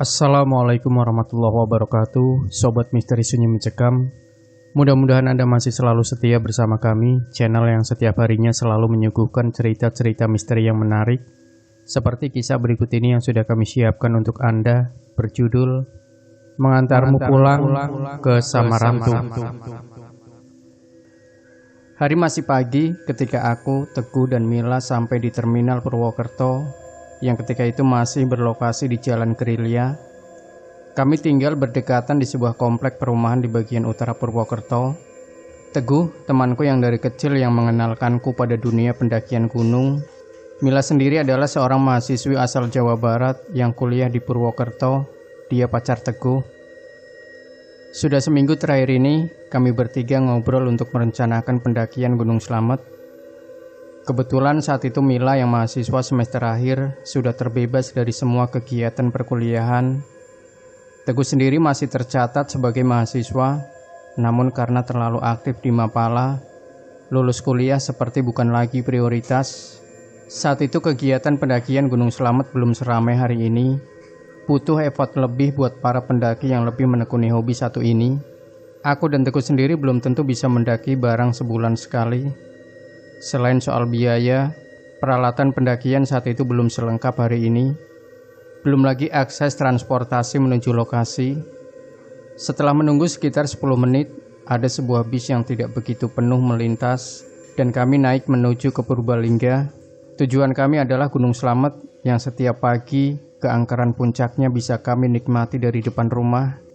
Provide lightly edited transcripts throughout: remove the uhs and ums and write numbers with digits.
Assalamualaikum warahmatullahi wabarakatuh, Sobat Misteri Sunyi Mencekam. Mudah-mudahan Anda masih selalu setia bersama kami, channel yang setiap harinya selalu menyuguhkan cerita-cerita misteri yang menarik, seperti kisah berikut ini yang sudah kami siapkan untuk Anda, berjudul Mengantarmu Pulang ke Samarantu. Hari masih pagi ketika aku, Teguh, dan Mila sampai di Terminal Purwokerto, yang ketika itu masih berlokasi di Jalan Gerilya. Kami tinggal berdekatan di sebuah komplek perumahan di bagian utara Purwokerto. Teguh, temanku yang dari kecil yang mengenalkanku pada dunia pendakian gunung. Mila sendiri adalah seorang mahasiswi asal Jawa Barat yang kuliah di Purwokerto. Dia pacar Teguh. Sudah seminggu terakhir ini, kami bertiga ngobrol untuk merencanakan pendakian Gunung Slamet. Kebetulan saat itu Mila yang mahasiswa semester akhir sudah terbebas dari semua kegiatan perkuliahan. Teguh sendiri masih tercatat sebagai mahasiswa, namun karena terlalu aktif di Mapala, lulus kuliah seperti bukan lagi prioritas. Saat itu kegiatan pendakian Gunung Slamet belum seramai hari ini. Butuh effort lebih buat para pendaki yang lebih menekuni hobi satu ini. Aku dan Teguh sendiri belum tentu bisa mendaki bareng sebulan sekali. Selain soal biaya, peralatan pendakian saat itu belum selengkap hari ini. Belum lagi akses transportasi menuju lokasi. Setelah menunggu sekitar 10 menit, ada sebuah bis yang tidak begitu penuh melintas dan kami naik menuju ke Purbalingga. Tujuan kami adalah Gunung Slamet yang setiap pagi keangkeran puncaknya bisa kami nikmati dari depan rumah.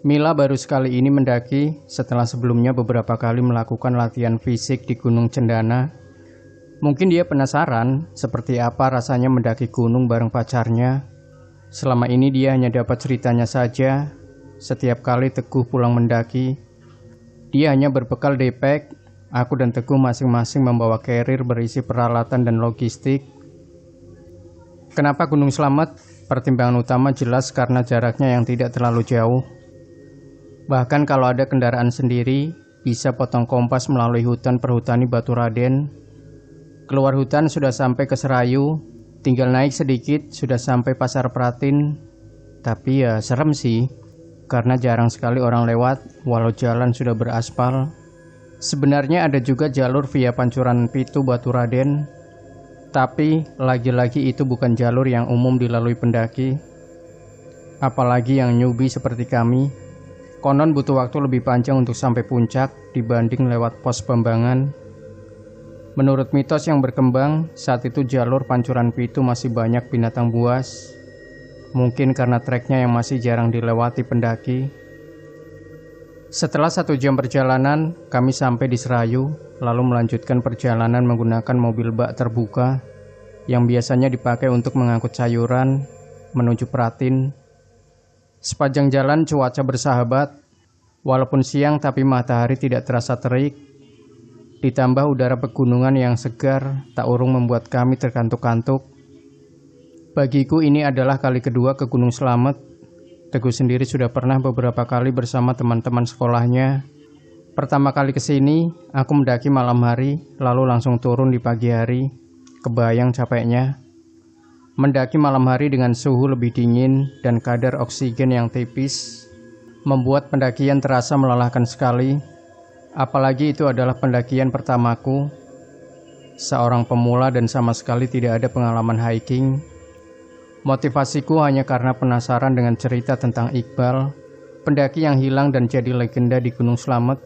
Mila baru sekali ini mendaki setelah sebelumnya beberapa kali melakukan latihan fisik di Gunung Cendana. Mungkin dia penasaran seperti apa rasanya mendaki gunung bareng pacarnya. Selama ini dia hanya dapat ceritanya saja. Setiap kali Teguh pulang mendaki, dia hanya berbekal daypack. Aku dan Teguh masing-masing membawa carrier berisi peralatan dan logistik. Kenapa Gunung Slamet? Pertimbangan utama jelas karena jaraknya yang tidak terlalu jauh. Bahkan kalau ada kendaraan sendiri, bisa potong kompas melalui hutan perhutani Batu Raden. Keluar hutan sudah sampai ke Serayu, tinggal naik sedikit sudah sampai Pasar Pratin. Tapi ya serem sih, karena jarang sekali orang lewat walau jalan sudah beraspal. Sebenarnya ada juga jalur via Pancuran Pitu Batu Raden, tapi lagi-lagi itu bukan jalur yang umum dilalui pendaki. Apalagi yang newbie seperti kami. Konon butuh waktu lebih panjang untuk sampai puncak dibanding lewat pos Bambangan. Menurut mitos yang berkembang, saat itu jalur Pancuran Pitu masih banyak binatang buas. Mungkin karena treknya yang masih jarang dilewati pendaki. Setelah 1 jam perjalanan, kami sampai di Serayu, lalu melanjutkan perjalanan menggunakan mobil bak terbuka yang biasanya dipakai untuk mengangkut sayuran menuju Pratin. Sepanjang jalan cuaca bersahabat, walaupun siang tapi matahari tidak terasa terik. Ditambah udara pegunungan yang segar, tak urung membuat kami terkantuk-kantuk. Bagiku ini adalah kali kedua ke Gunung Slamet. Teguh sendiri sudah pernah beberapa kali bersama teman-teman sekolahnya. Pertama kali kesini, aku mendaki malam hari, lalu langsung turun di pagi hari. Kebayang capeknya. Mendaki malam hari dengan suhu lebih dingin dan kadar oksigen yang tipis membuat pendakian terasa melelahkan sekali. Apalagi itu adalah pendakian pertamaku. Seorang pemula dan sama sekali tidak ada pengalaman hiking. Motivasiku hanya karena penasaran dengan cerita tentang Iqbal, pendaki yang hilang dan jadi legenda di Gunung Slamet.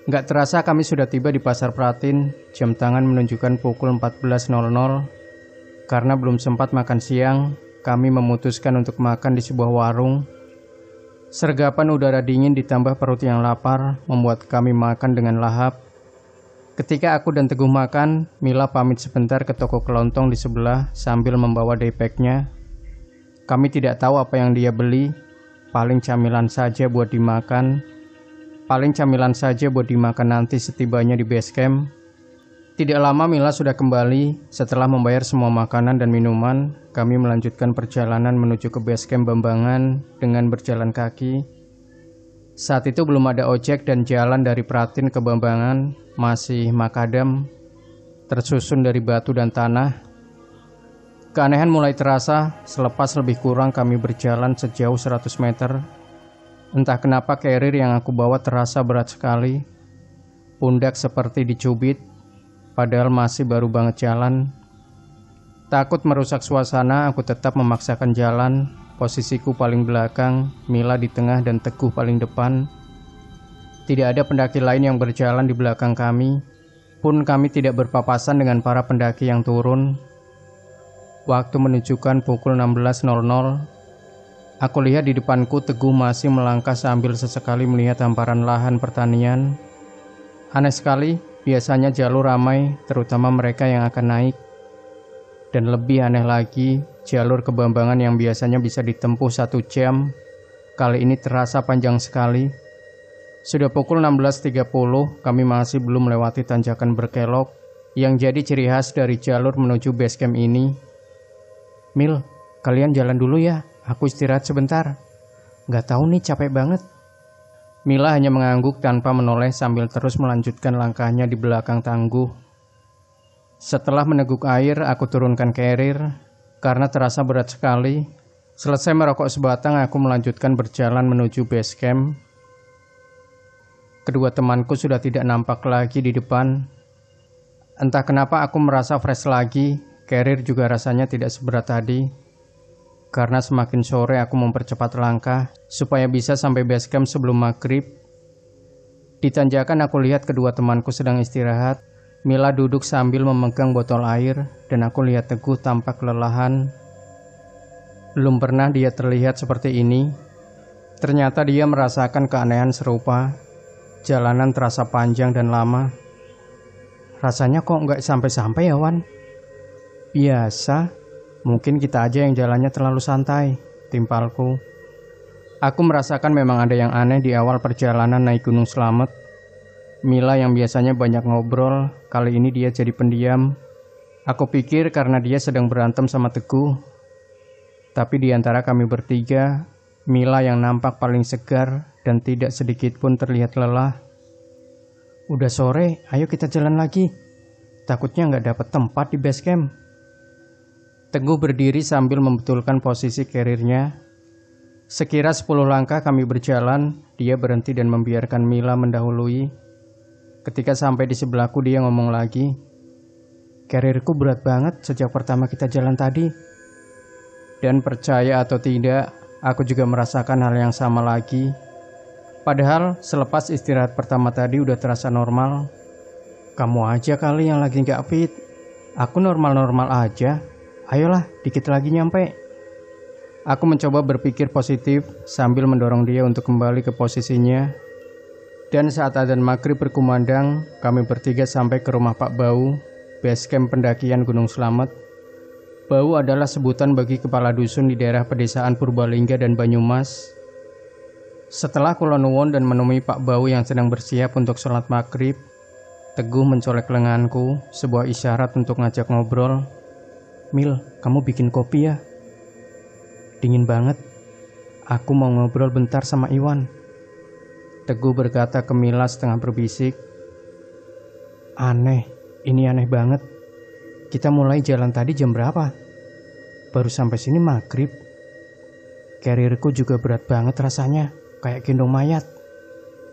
Gak terasa kami sudah tiba di Pasar Pratin. Jam tangan menunjukkan pukul 14.00. Karena belum sempat makan siang, kami memutuskan untuk makan di sebuah warung. Sergapan udara dingin ditambah perut yang lapar membuat kami makan dengan lahap. Ketika aku dan Teguh makan, Mila pamit sebentar ke toko kelontong di sebelah sambil membawa daypacknya. Kami tidak tahu apa yang dia beli, paling camilan saja buat dimakan nanti setibanya di base camp. Tidak lama Mila sudah kembali. Setelah membayar semua makanan dan minuman, kami melanjutkan perjalanan menuju ke base camp Bambangan dengan berjalan kaki. Saat itu belum ada ojek dan jalan dari Pratin ke Bambangan masih makadam, tersusun dari batu dan tanah. Keanehan mulai terasa selepas lebih kurang kami berjalan sejauh 100 meter. Entah kenapa carrier yang aku bawa terasa berat sekali. Pundak seperti dicubit, padahal masih baru banget jalan. Takut merusak suasana, aku tetap memaksakan jalan. Posisiku paling belakang, Mila di tengah dan Teguh paling depan. Tidak ada pendaki lain yang berjalan di belakang kami. Pun kami tidak berpapasan dengan para pendaki yang turun. Waktu menunjukkan pukul 16.00. Aku lihat di depanku Teguh masih melangkah sambil sesekali melihat hamparan lahan pertanian. Aneh sekali, biasanya jalur ramai, terutama mereka yang akan naik. Dan lebih aneh lagi, jalur ke Bambangan yang biasanya bisa ditempuh 1 jam, kali ini terasa panjang sekali. Sudah pukul 16.30, kami masih belum melewati tanjakan berkelok, yang jadi ciri khas dari jalur menuju base camp ini. Mil, kalian jalan dulu ya, aku istirahat sebentar. Gak tahu nih, capek banget. Mila hanya mengangguk tanpa menoleh sambil terus melanjutkan langkahnya di belakang tangguh. Setelah meneguk air, aku turunkan carrier karena terasa berat sekali. Selesai merokok sebatang, aku melanjutkan berjalan menuju base camp. Kedua temanku sudah tidak nampak lagi di depan. Entah kenapa aku merasa fresh lagi. Carrier juga rasanya tidak seberat tadi. Karena semakin sore aku mempercepat langkah supaya bisa sampai base camp sebelum maghrib. Di tanjakan aku lihat kedua temanku sedang istirahat. Mila duduk sambil memegang botol air dan aku lihat Teguh tampak kelelahan. Belum pernah dia terlihat seperti ini. Ternyata dia merasakan keanehan serupa. Jalanan terasa panjang dan lama. Rasanya kok nggak sampai-sampai ya, Wan? Biasa, mungkin kita aja yang jalannya terlalu santai, timpalku. Aku merasakan memang ada yang aneh di awal perjalanan naik Gunung Slamet. Mila yang biasanya banyak ngobrol, kali ini dia jadi pendiam. Aku pikir karena dia sedang berantem sama Teguh. Tapi di antara kami bertiga, Mila yang nampak paling segar dan tidak sedikit pun terlihat lelah. Udah sore, ayo kita jalan lagi. Takutnya nggak dapat tempat di base camp. Teguh berdiri sambil membetulkan posisi carrier-nya. Sekira 10 langkah kami berjalan, dia berhenti dan membiarkan Mila mendahului. Ketika sampai di sebelahku dia ngomong lagi, "Carrierku berat banget sejak pertama kita jalan tadi." Dan percaya atau tidak, aku juga merasakan hal yang sama lagi. Padahal selepas istirahat pertama tadi udah terasa normal. Kamu aja kali yang lagi gak fit. Aku normal-normal aja. Ayolah, dikit lagi nyampe. Aku mencoba berpikir positif sambil mendorong dia untuk kembali ke posisinya. Dan saat adzan maghrib berkumandang, kami bertiga sampai ke rumah Pak Bau, base camp pendakian Gunung Slamet. Bau adalah sebutan bagi kepala dusun di daerah pedesaan Purbalingga dan Banyumas. Setelah kula nuwun dan menemui Pak Bau yang sedang bersiap untuk sholat maghrib, Teguh mencolek lenganku, sebuah isyarat untuk ngajak ngobrol. Mil, kamu bikin kopi ya? Dingin banget. Aku mau ngobrol bentar sama Iwan. Teguh berkata ke Mila setengah berbisik. Aneh, ini aneh banget. Kita mulai jalan tadi jam berapa? Baru sampai sini maghrib. Carrierku juga berat banget rasanya, kayak gendong mayat.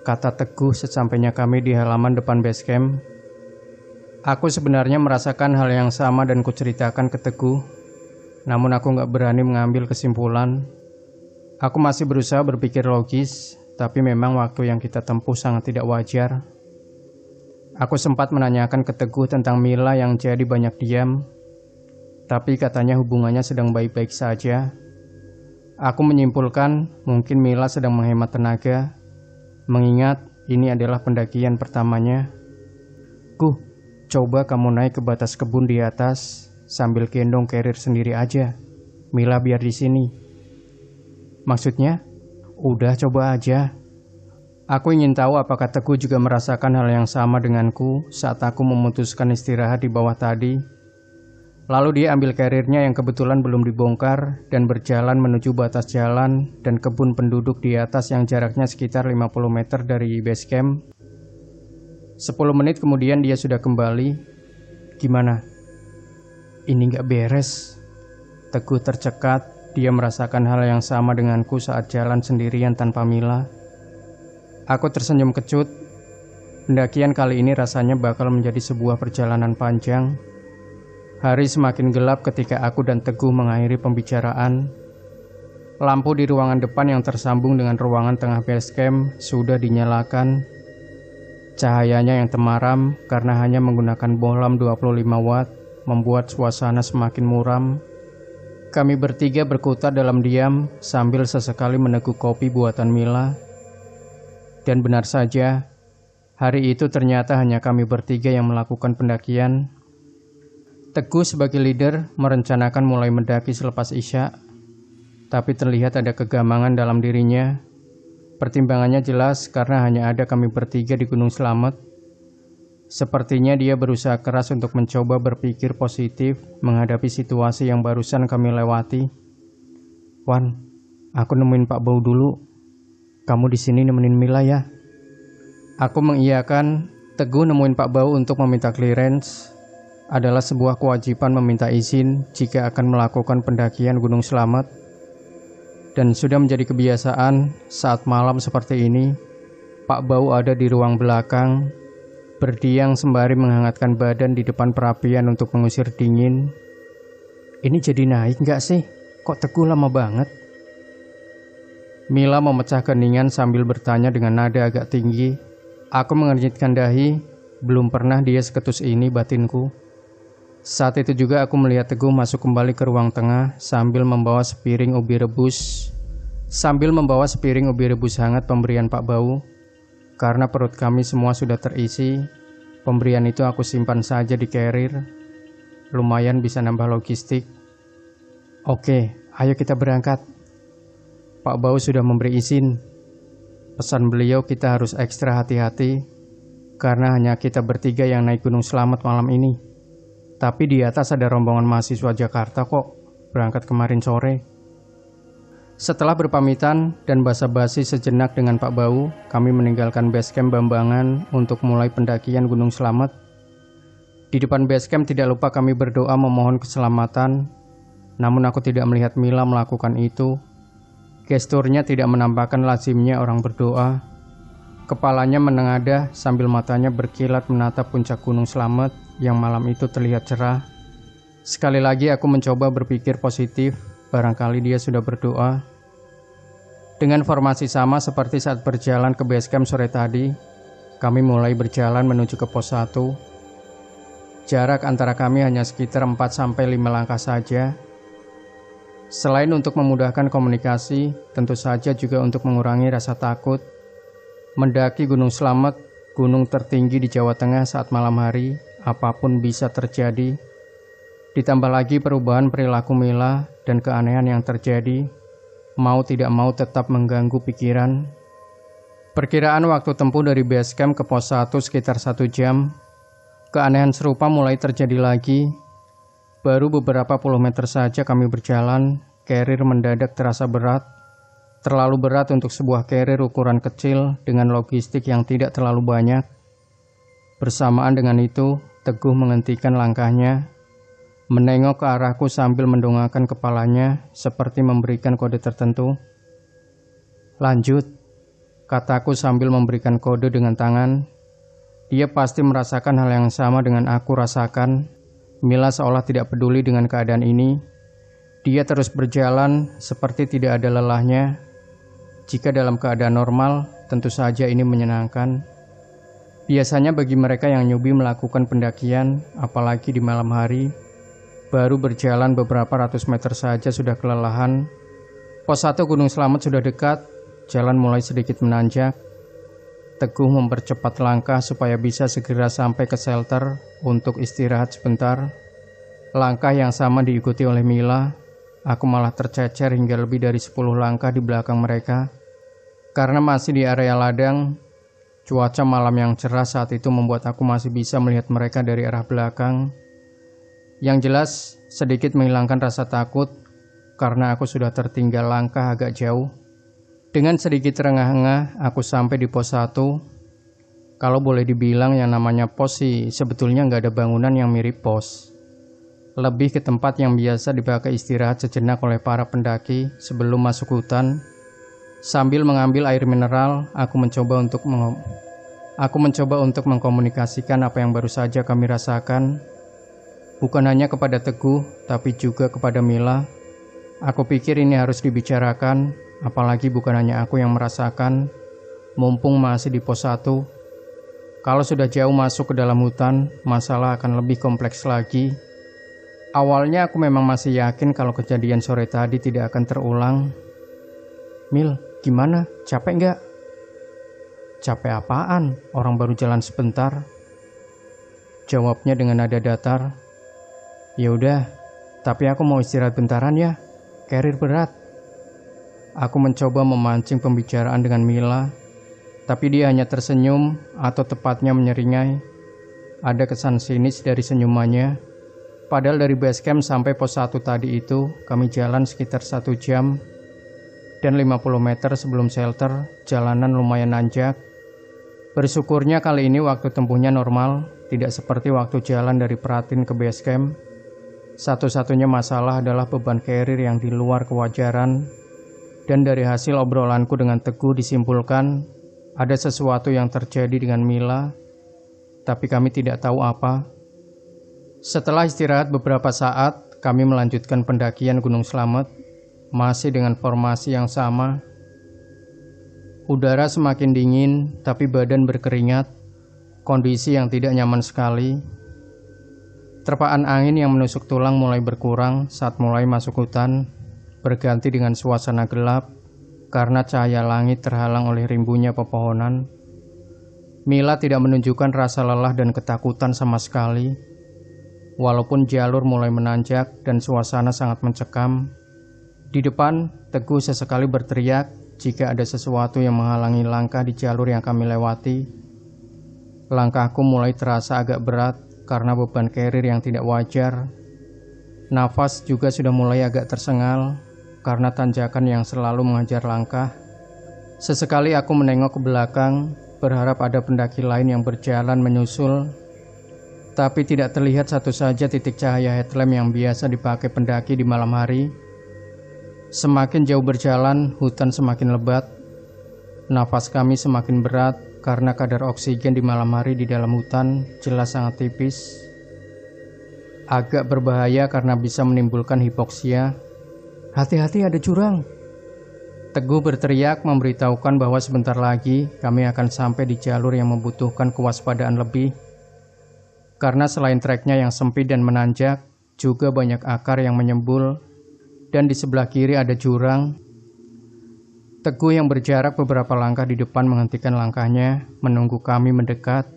Kata Teguh sesampainya kami di halaman depan base camp. Aku sebenarnya merasakan hal yang sama dan kuceritakan ke Teguh. Namun aku gak berani mengambil kesimpulan. Aku masih berusaha berpikir logis, tapi memang waktu yang kita tempuh sangat tidak wajar. Aku sempat menanyakan ke Teguh tentang Mila yang jadi banyak diam. Tapi katanya hubungannya sedang baik-baik saja. Aku menyimpulkan mungkin Mila sedang menghemat tenaga. Mengingat ini adalah pendakian pertamanya. Coba kamu naik ke batas kebun di atas sambil gendong carrier sendiri aja. Mila biar di sini. Maksudnya? Udah coba aja. Aku ingin tahu apakah Teguh juga merasakan hal yang sama denganku saat aku memutuskan istirahat di bawah tadi. Lalu dia ambil carriernya yang kebetulan belum dibongkar dan berjalan menuju batas jalan dan kebun penduduk di atas yang jaraknya sekitar 50 meter dari base camp. 10 menit kemudian dia sudah kembali. Gimana? Ini gak beres. Teguh tercekat, dia merasakan hal yang sama denganku saat jalan sendirian tanpa Mila. Aku tersenyum kecut. Pendakian kali ini rasanya bakal menjadi sebuah perjalanan panjang. Hari semakin gelap ketika aku dan Teguh mengakhiri pembicaraan. Lampu di ruangan depan yang tersambung dengan ruangan tengah base camp sudah dinyalakan. Cahayanya yang temaram karena hanya menggunakan bohlam 25 watt membuat suasana semakin muram. Kami bertiga berkutat dalam diam sambil sesekali meneguk kopi buatan Mila. Dan benar saja, hari itu ternyata hanya kami bertiga yang melakukan pendakian. Teguh sebagai leader merencanakan mulai mendaki selepas Isya. Tapi terlihat ada kegamangan dalam dirinya. Pertimbangannya jelas karena hanya ada kami bertiga di Gunung Slamet. Sepertinya dia berusaha keras untuk mencoba berpikir positif menghadapi situasi yang barusan kami lewati. "Wan, aku nemuin Pak Bau dulu. Kamu di sini nemenin Mila ya?" Aku mengiyakan. Teguh nemuin Pak Bau untuk meminta clearance adalah sebuah kewajiban meminta izin jika akan melakukan pendakian Gunung Slamet. Dan sudah menjadi kebiasaan saat malam seperti ini, Pak Bau ada di ruang belakang, berdiam sembari menghangatkan badan di depan perapian untuk mengusir dingin. "Ini jadi naik nggak sih? Kok Teguh lama banget?" Mila memecah keningan sambil bertanya dengan nada agak tinggi. Aku mengernyitkan dahi, belum pernah dia seketus ini batinku. Saat itu juga aku melihat Teguh masuk kembali ke ruang tengah sambil membawa sepiring ubi rebus hangat pemberian Pak Bau. Karena perut kami semua sudah terisi, pemberian itu aku simpan saja di carrier. Lumayan bisa nambah logistik. "Oke, ayo kita berangkat." Pak Bau sudah memberi izin. Pesan beliau kita harus ekstra hati-hati karena hanya kita bertiga yang naik Gunung Slamet malam ini. Tapi di atas ada rombongan mahasiswa Jakarta kok, berangkat kemarin sore. Setelah berpamitan dan basa-basi sejenak dengan Pak Bau, kami meninggalkan base camp Bambangan untuk mulai pendakian Gunung Slamet. Di depan base camp tidak lupa kami berdoa memohon keselamatan, namun aku tidak melihat Mila melakukan itu. Gesturnya tidak menampakkan lazimnya orang berdoa. Kepalanya menengadah sambil matanya berkilat menatap puncak Gunung Slamet yang malam itu terlihat cerah. Sekali lagi aku mencoba berpikir positif, barangkali dia sudah berdoa. Dengan formasi sama seperti saat berjalan ke base camp sore tadi, kami mulai berjalan menuju ke pos 1. Jarak antara kami hanya sekitar 4-5 langkah saja. Selain untuk memudahkan komunikasi, tentu saja juga untuk mengurangi rasa takut. Mendaki Gunung Slamet, gunung tertinggi di Jawa Tengah saat malam hari, apapun bisa terjadi. Ditambah lagi perubahan perilaku Mila dan keanehan yang terjadi, mau tidak mau tetap mengganggu pikiran. Perkiraan waktu tempuh dari base camp ke pos 1 sekitar 1 jam. Keanehan serupa mulai terjadi lagi. Baru beberapa puluh meter saja kami berjalan, carrier mendadak terasa berat. Terlalu berat untuk sebuah carrier ukuran kecil dengan logistik yang tidak terlalu banyak. Bersamaan dengan itu, Teguh menghentikan langkahnya, menengok ke arahku sambil mendongakkan kepalanya seperti memberikan kode tertentu. "Lanjut," kataku sambil memberikan kode dengan tangan. Dia pasti merasakan hal yang sama dengan aku rasakan. Mila seolah tidak peduli dengan keadaan ini. Dia terus berjalan seperti tidak ada lelahnya. Jika dalam keadaan normal, tentu saja ini menyenangkan. Biasanya bagi mereka yang newbie melakukan pendakian, apalagi di malam hari, baru berjalan beberapa ratus meter saja sudah kelelahan. Pos 1 Gunung Slamet sudah dekat, jalan mulai sedikit menanjak. Teguh mempercepat langkah supaya bisa segera sampai ke shelter untuk istirahat sebentar. Langkah yang sama diikuti oleh Mila. Aku malah tercecer hingga lebih dari 10 langkah di belakang mereka. Karena masih di area ladang, cuaca malam yang cerah saat itu membuat aku masih bisa melihat mereka dari arah belakang. Yang jelas, sedikit menghilangkan rasa takut karena aku sudah tertinggal langkah agak jauh. Dengan sedikit terengah-engah, aku sampai di pos 1. Kalau boleh dibilang yang namanya pos sih sebetulnya nggak ada bangunan yang mirip pos. lebih ke tempat yang biasa dipakai istirahat sejenak oleh para pendaki sebelum masuk hutan. Sambil mengambil air mineral, aku mencoba untuk mengkomunikasikan apa yang baru saja kami rasakan, bukan hanya kepada Teguh, tapi juga kepada Mila. Aku pikir ini harus dibicarakan, apalagi bukan hanya aku yang merasakan, mumpung masih di pos 1. Kalau sudah jauh masuk ke dalam hutan, masalah akan lebih kompleks lagi. Awalnya aku memang masih yakin kalau kejadian sore tadi tidak akan terulang. Mil, gimana? Capek nggak? Capek apaan? Orang baru jalan sebentar. Jawabnya dengan nada datar. Ya udah, tapi aku mau istirahat bentaran ya. Carrier berat. Aku mencoba memancing pembicaraan dengan Mila, tapi dia hanya tersenyum atau tepatnya menyeringai. Ada kesan sinis dari senyumannya. Padahal dari base camp sampai pos 1 tadi itu, kami jalan sekitar 1 jam. Dan 50 meter sebelum shelter, jalanan lumayan nanjak. Bersyukurnya kali ini waktu tempuhnya normal, tidak seperti waktu jalan dari Pratin ke base camp. Satu-satunya masalah adalah beban carrier yang di luar kewajaran. Dan dari hasil obrolanku dengan Teguh disimpulkan, ada sesuatu yang terjadi dengan Mila, tapi kami tidak tahu apa. Setelah istirahat beberapa saat, kami melanjutkan pendakian Gunung Slamet, masih dengan formasi yang sama. Udara semakin dingin, tapi badan berkeringat, kondisi yang tidak nyaman sekali. Terpaan angin yang menusuk tulang mulai berkurang saat mulai masuk hutan, berganti dengan suasana gelap, karena cahaya langit terhalang oleh rimbunya pepohonan. Mila tidak menunjukkan rasa lelah dan ketakutan sama sekali. Walaupun jalur mulai menanjak dan suasana sangat mencekam, di depan Teguh sesekali berteriak jika ada sesuatu yang menghalangi langkah di jalur yang kami lewati. Langkahku mulai terasa agak berat karena beban carrier yang tidak wajar. Nafas juga sudah mulai agak tersengal karena tanjakan yang selalu mengajar langkah. Sesekali aku menengok ke belakang, berharap ada pendaki lain yang berjalan menyusul, tapi tidak terlihat satu saja titik cahaya headlamp yang biasa dipakai pendaki di malam hari. Semakin jauh berjalan, hutan semakin lebat. Nafas kami semakin berat karena kadar oksigen di malam hari di dalam hutan jelas sangat tipis. Agak berbahaya karena bisa menimbulkan hipoksia. Hati-hati, ada jurang. Teguh berteriak memberitahukan bahwa sebentar lagi kami akan sampai di jalur yang membutuhkan kewaspadaan lebih. Karena selain treknya yang sempit dan menanjak, juga banyak akar yang menyembul, dan di sebelah kiri ada jurang. Teguh yang berjarak beberapa langkah di depan menghentikan langkahnya, menunggu kami mendekat.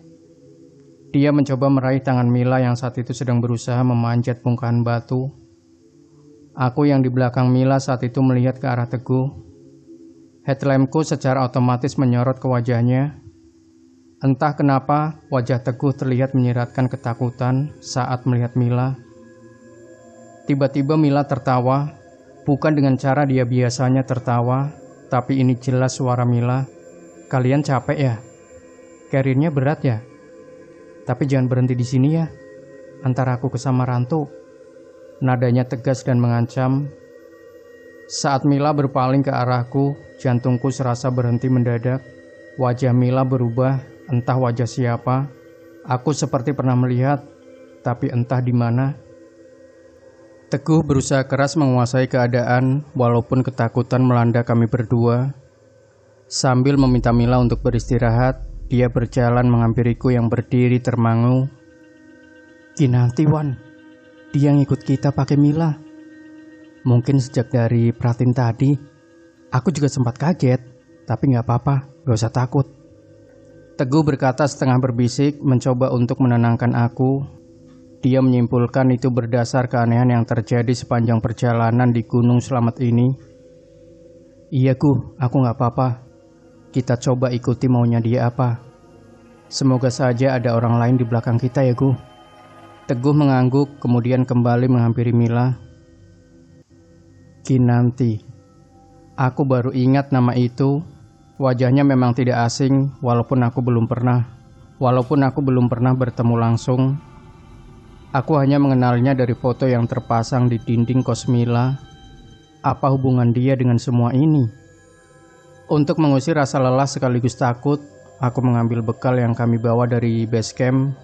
Dia mencoba meraih tangan Mila yang saat itu sedang berusaha memanjat bongkahan batu. Aku yang di belakang Mila saat itu melihat ke arah Teguh. Headlampku secara otomatis menyorot ke wajahnya. Entah kenapa, wajah Teguh terlihat menyiratkan ketakutan saat melihat Mila. Tiba-tiba Mila tertawa, bukan dengan cara dia biasanya tertawa, tapi ini jelas suara Mila. Kalian capek ya? Carrier-nya berat ya? Tapi jangan berhenti di sini ya. Antar aku ke Samarantu. Nadanya tegas dan mengancam. Saat Mila berpaling ke arahku, jantungku serasa berhenti mendadak. Wajah Mila berubah. Entah wajah siapa, aku seperti pernah melihat, tapi entah di mana. Teguh berusaha keras menguasai keadaan, walaupun ketakutan melanda kami berdua. Sambil meminta Mila untuk beristirahat, dia berjalan menghampiriku yang berdiri termangu. Kinanti, Wan, dia ngikut kita pakai Mila. Mungkin sejak dari Pratin tadi. Aku juga sempat kaget, tapi gak apa-apa, gak usah takut. Teguh berkata setengah berbisik, mencoba untuk menenangkan aku. Dia menyimpulkan itu berdasar keanehan yang terjadi sepanjang perjalanan di Gunung Slamet ini. Iya Guh, aku gak apa-apa. Kita coba ikuti maunya dia apa. Semoga saja ada orang lain di belakang kita ya Guh. Teguh mengangguk, kemudian kembali menghampiri Mila. Kinanti. Aku baru ingat nama itu. Wajahnya memang tidak asing, walaupun aku belum pernah bertemu langsung. Aku hanya mengenalnya dari foto yang terpasang di dinding kos Mila. Apa hubungan dia dengan semua ini? Untuk mengusir rasa lelah sekaligus takut, aku mengambil bekal yang kami bawa dari base camp.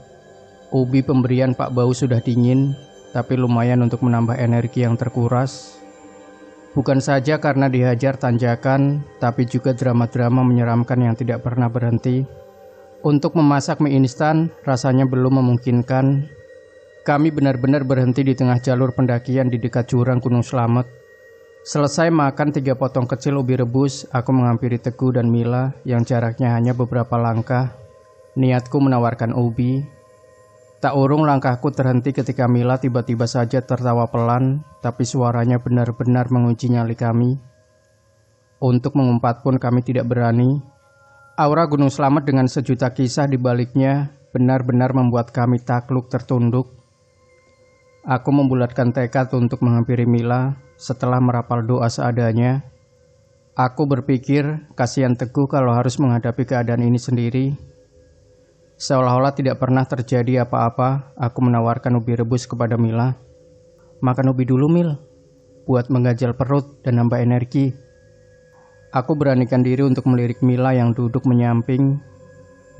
Ubi pemberian Pak Bau sudah dingin, tapi lumayan untuk menambah energi yang terkuras. Bukan saja karena dihajar tanjakan, tapi juga drama-drama menyeramkan yang tidak pernah berhenti. Untuk memasak mie instan, rasanya belum memungkinkan. Kami benar-benar berhenti di tengah jalur pendakian di dekat jurang Gunung Slamet. Selesai makan 3 potong kecil ubi rebus, aku menghampiri Teguh dan Mila yang jaraknya hanya beberapa langkah. Niatku menawarkan ubi. Tak urung langkahku terhenti ketika Mila tiba-tiba saja tertawa pelan, tapi suaranya benar-benar menguji nyali kami. Untuk mengumpat pun kami tidak berani. Aura Gunung Slamet dengan sejuta kisah di baliknya benar-benar membuat kami takluk tertunduk. Aku membulatkan tekad untuk menghampiri Mila setelah merapal doa seadanya. Aku berpikir kasihan Teguh kalau harus menghadapi keadaan ini sendiri. Seolah-olah tidak pernah terjadi apa-apa, aku menawarkan ubi rebus kepada Mila. Makan ubi dulu, Mil, buat menggajal perut dan nambah energi. Aku beranikan diri untuk melirik Mila yang duduk menyamping.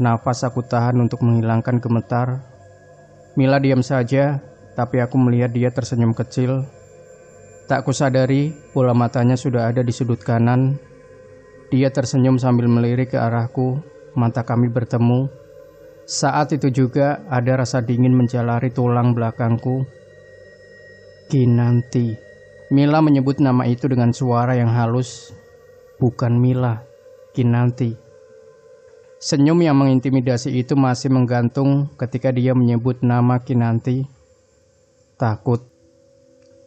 Nafas aku tahan untuk menghilangkan gemetar. Mila diam saja, tapi aku melihat dia tersenyum kecil. Tak kusadari, bola matanya sudah ada di sudut kanan. Dia tersenyum sambil melirik ke arahku, mata kami bertemu. Saat itu juga ada rasa dingin menjalari tulang belakangku. Kinanti. Mila menyebut nama itu dengan suara yang halus. Bukan Mila, Kinanti. Senyum yang mengintimidasi itu masih menggantung ketika dia menyebut nama Kinanti. Takut.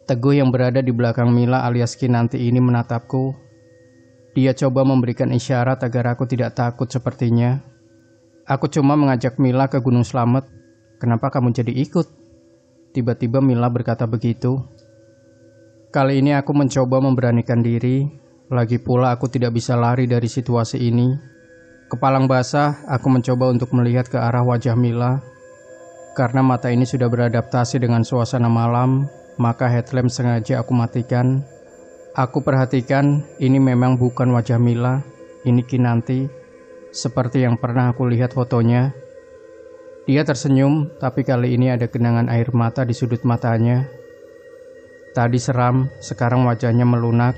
Teguh yang berada di belakang Mila alias Kinanti ini menatapku. Dia coba memberikan isyarat agar aku tidak takut sepertinya. Aku cuma mengajak Mila ke Gunung Slamet. Kenapa kamu jadi ikut? Tiba-tiba Mila berkata begitu. Kali ini aku mencoba memberanikan diri. Lagi pula aku tidak bisa lari dari situasi ini. Kepalang basah, aku mencoba untuk melihat ke arah wajah Mila. Karena mata ini sudah beradaptasi dengan suasana malam, maka headlamp sengaja aku matikan. Aku perhatikan ini memang bukan wajah Mila, ini Kinanti. Seperti yang pernah aku lihat fotonya. Dia tersenyum, tapi kali ini ada genangan air mata di sudut matanya. Tadi seram, sekarang wajahnya melunak.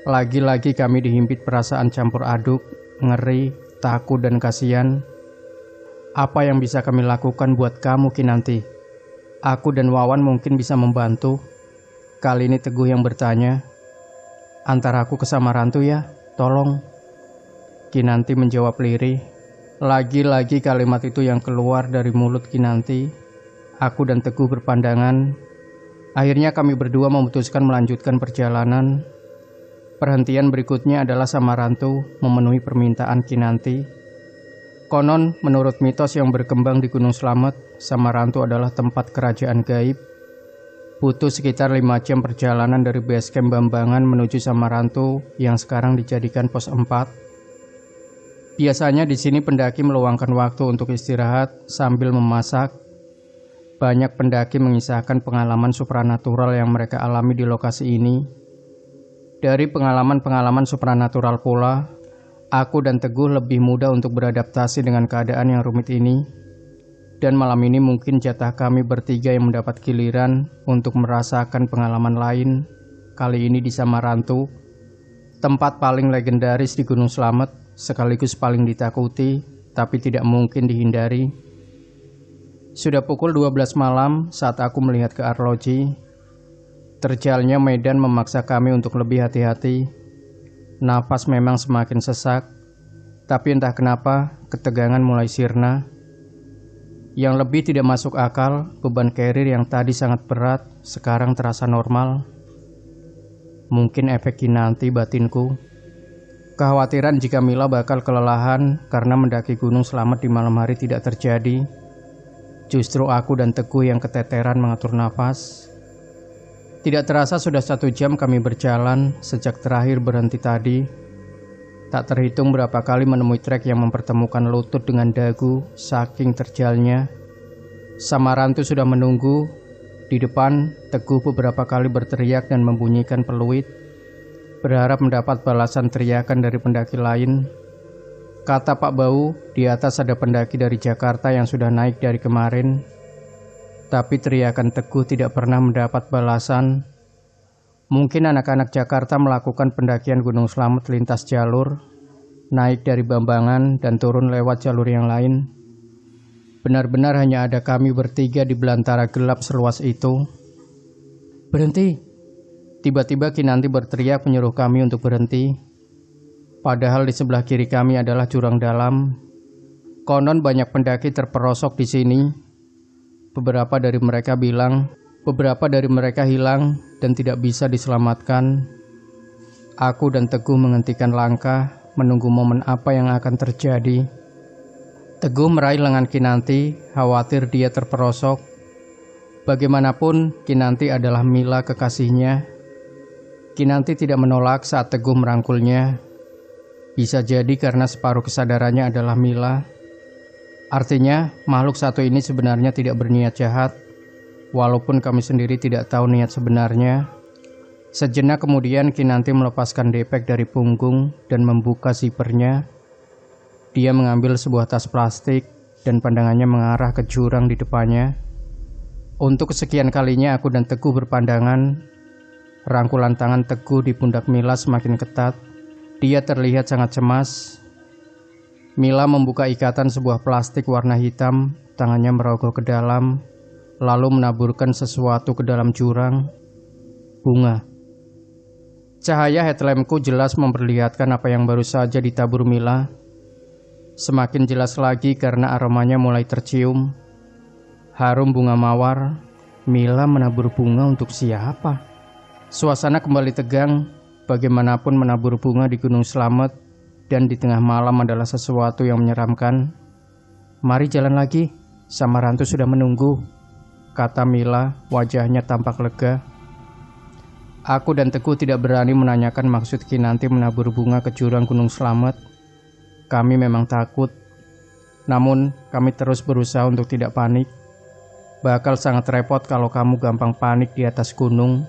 Lagi-lagi kami dihimpit perasaan campur aduk, ngeri, takut dan kasihan. Apa yang bisa kami lakukan buat kamu, Kinanti? Aku dan Wawan mungkin bisa membantu. Kali ini Teguh yang bertanya. Antar aku ke Samarantu ya, tolong. Kinanti menjawab lirih. Lagi-lagi kalimat itu yang keluar dari mulut Kinanti. Aku dan Teguh berpandangan. Akhirnya kami berdua memutuskan melanjutkan perjalanan. Perhentian berikutnya adalah Samarantu, memenuhi permintaan Kinanti. Konon, menurut mitos yang berkembang di Gunung Slamet, Samarantu adalah tempat kerajaan gaib. Butuh sekitar 5 jam perjalanan dari base camp Bambangan menuju Samarantu yang sekarang dijadikan pos 4. Biasanya di sini pendaki meluangkan waktu untuk istirahat sambil memasak. Banyak pendaki mengisahkan pengalaman supranatural yang mereka alami di lokasi ini. Dari pengalaman-pengalaman supranatural pula, aku dan Teguh lebih mudah untuk beradaptasi dengan keadaan yang rumit ini. Dan malam ini mungkin jatah kami bertiga yang mendapat giliran untuk merasakan pengalaman lain. Kali ini di Samarantu, tempat paling legendaris di Gunung Slamet, sekaligus paling ditakuti, tapi tidak mungkin dihindari. Sudah pukul 12 malam saat aku melihat ke arloji. Terjalnya medan memaksa kami untuk lebih hati-hati. Napas memang semakin sesak, tapi entah kenapa ketegangan mulai sirna. Yang lebih tidak masuk akal, beban carrier yang tadi sangat berat sekarang terasa normal. Mungkin efek Kinanti batinku. Kekhawatiran jika Mila bakal kelelahan karena mendaki Gunung Slamet di malam hari tidak terjadi. Justru aku dan Teguh yang keteteran mengatur nafas. Tidak terasa sudah 1 jam kami berjalan sejak terakhir berhenti tadi. Tak terhitung berapa kali menemui trek yang mempertemukan lutut dengan dagu saking terjalnya. Samarantu sudah menunggu, Di depan, Teguh beberapa kali berteriak dan membunyikan peluit, berharap mendapat balasan teriakan dari pendaki lain. Kata Pak Bau, di atas ada pendaki dari Jakarta yang sudah naik dari kemarin. Tapi teriakan Teguh tidak pernah mendapat balasan. Mungkin anak-anak Jakarta melakukan pendakian Gunung Slamet lintas jalur, naik dari Bambangan dan turun lewat jalur yang lain. Benar-benar hanya ada kami bertiga di belantara gelap seluas itu. "Berhenti!" Tiba-tiba Kinanti berteriak menyuruh kami untuk berhenti. Padahal di sebelah kiri kami adalah jurang dalam. Konon banyak pendaki terperosok di sini. Beberapa dari mereka hilang dan tidak bisa diselamatkan. Aku dan Teguh menghentikan langkah, menunggu momen apa yang akan terjadi. Teguh meraih lengan Kinanti, khawatir dia terperosok. Bagaimanapun, Kinanti adalah Mila kekasihnya. Kinanti tidak menolak saat Teguh merangkulnya. Bisa jadi karena separuh kesadarannya adalah Mila. Artinya, makhluk satu ini sebenarnya tidak berniat jahat, walaupun kami sendiri tidak tahu niat sebenarnya. Sejenak kemudian Kinanti melepaskan depek dari punggung dan membuka zipernya. Dia mengambil sebuah tas plastik dan pandangannya mengarah ke jurang di depannya. Untuk kesekian kalinya aku dan Teguh berpandangan. Rangkulan tangan Teguh di pundak Mila semakin ketat. Dia terlihat sangat cemas. Mila membuka ikatan sebuah plastik warna hitam, tangannya merogoh ke dalam, lalu menaburkan sesuatu ke dalam jurang. Bunga. Cahaya headlampku jelas memperlihatkan apa yang baru saja ditabur Mila. Semakin jelas lagi karena aromanya mulai tercium. Harum bunga mawar. Mila menabur bunga untuk siapa? Suasana kembali tegang. Bagaimanapun menabur bunga di Gunung Slamet dan di tengah malam adalah sesuatu yang menyeramkan. "Mari jalan lagi, Samarantu sudah menunggu," kata Mila, wajahnya tampak lega. Aku dan Teguh tidak berani menanyakan maksud Kinanti menabur bunga ke jurang Gunung Slamet. Kami memang takut, namun kami terus berusaha untuk tidak panik. Bakal sangat repot kalau kamu gampang panik di atas gunung.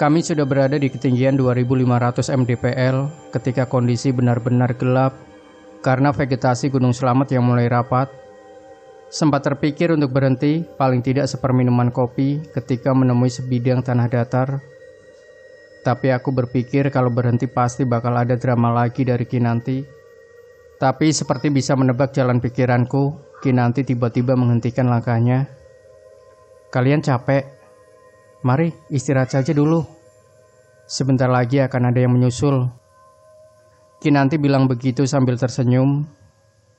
Kami sudah berada di ketinggian 2500 mdpl ketika kondisi benar-benar gelap karena vegetasi Gunung Slamet yang mulai rapat. Sempat terpikir untuk berhenti, paling tidak seperminuman kopi ketika menemui sebidang tanah datar. Tapi aku berpikir kalau berhenti pasti bakal ada drama lagi dari Kinanti. Tapi seperti bisa menebak jalan pikiranku, Kinanti tiba-tiba menghentikan langkahnya. "Kalian capek? Mari istirahat saja dulu. Sebentar lagi akan ada yang menyusul." Kinanti bilang begitu sambil tersenyum,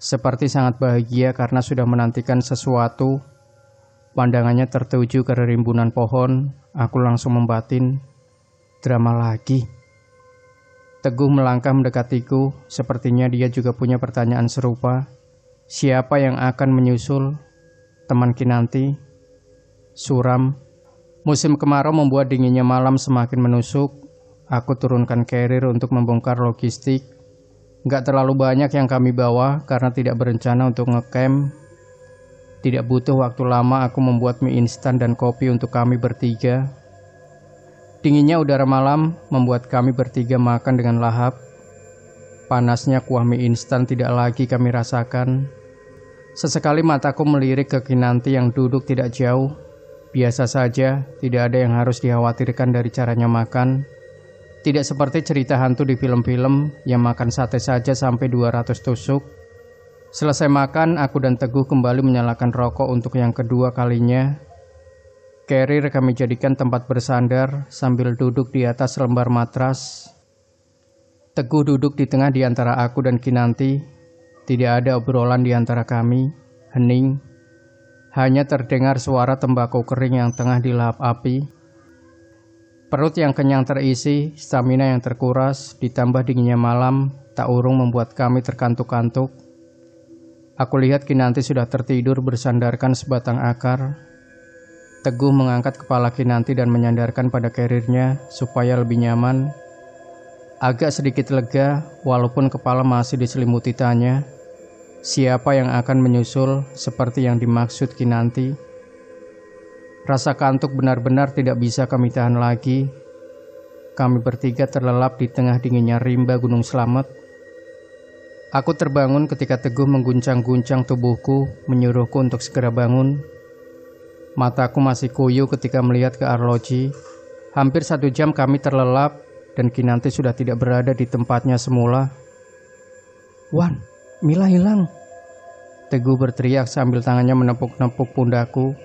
seperti sangat bahagia karena sudah menantikan sesuatu. Pandangannya tertuju ke rimbunan pohon. Aku langsung membatin, drama lagi. Teguh melangkah mendekatiku, sepertinya dia juga punya pertanyaan serupa. Siapa yang akan menyusul? Teman Kinanti? Suram. Musim kemarau membuat dinginnya malam semakin menusuk. Aku turunkan carrier untuk membongkar logistik. Gak terlalu banyak yang kami bawa karena tidak berencana untuk ngecamp. Tidak butuh waktu lama aku membuat mie instan dan kopi untuk kami bertiga. Dinginnya udara malam membuat kami bertiga makan dengan lahap. Panasnya kuah mie instan tidak lagi kami rasakan. Sesekali mataku melirik ke Kinanti yang duduk tidak jauh. Biasa saja, tidak ada yang harus dikhawatirkan dari caranya makan. Tidak seperti cerita hantu di film-film yang makan sate saja sampai 200 tusuk. Selesai makan, aku dan Teguh kembali menyalakan rokok untuk yang kedua kalinya. Carrier kami jadikan tempat bersandar sambil duduk di atas lembar matras. Teguh duduk di tengah di antara aku dan Kinanti. Tidak ada obrolan di antara kami, hening. Hanya terdengar suara tembakau kering yang tengah dilahap api. Perut yang kenyang terisi, stamina yang terkuras, ditambah dinginnya malam, tak urung membuat kami terkantuk-kantuk. Aku lihat Kinanti sudah tertidur bersandarkan sebatang akar. Teguh mengangkat kepala Kinanti dan menyandarkan pada carriernya supaya lebih nyaman. Agak sedikit lega, walaupun kepala masih diselimuti tanya. Siapa yang akan menyusul seperti yang dimaksud Kinanti? Rasa kantuk benar-benar tidak bisa kami tahan lagi. Kami bertiga terlelap di tengah dinginnya rimba Gunung Slamet. Aku terbangun ketika Teguh mengguncang-guncang tubuhku, menyuruhku untuk segera bangun. Mataku masih kuyuh ketika melihat ke arloji. Hampir 1 jam kami terlelap dan Kinanti sudah tidak berada di tempatnya semula. "Wan, Mila hilang!" Teguh berteriak sambil tangannya menepuk-nepuk pundakku.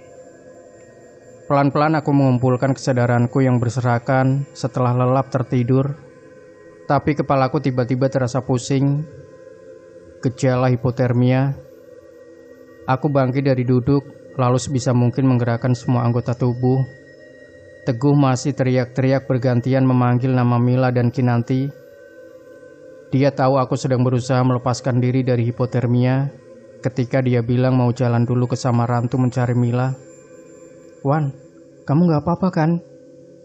Pelan-pelan aku mengumpulkan kesadaranku yang berserakan setelah lelap tertidur. Tapi kepalaku tiba-tiba terasa pusing. Gejala hipotermia. Aku bangkit dari duduk, lalu sebisa mungkin menggerakkan semua anggota tubuh. Teguh masih teriak-teriak bergantian memanggil nama Mila dan Kinanti. Dia tahu aku sedang berusaha melepaskan diri dari hipotermia ketika dia bilang mau jalan dulu ke Samarantu mencari Mila. "Wan, kamu gak apa-apa kan?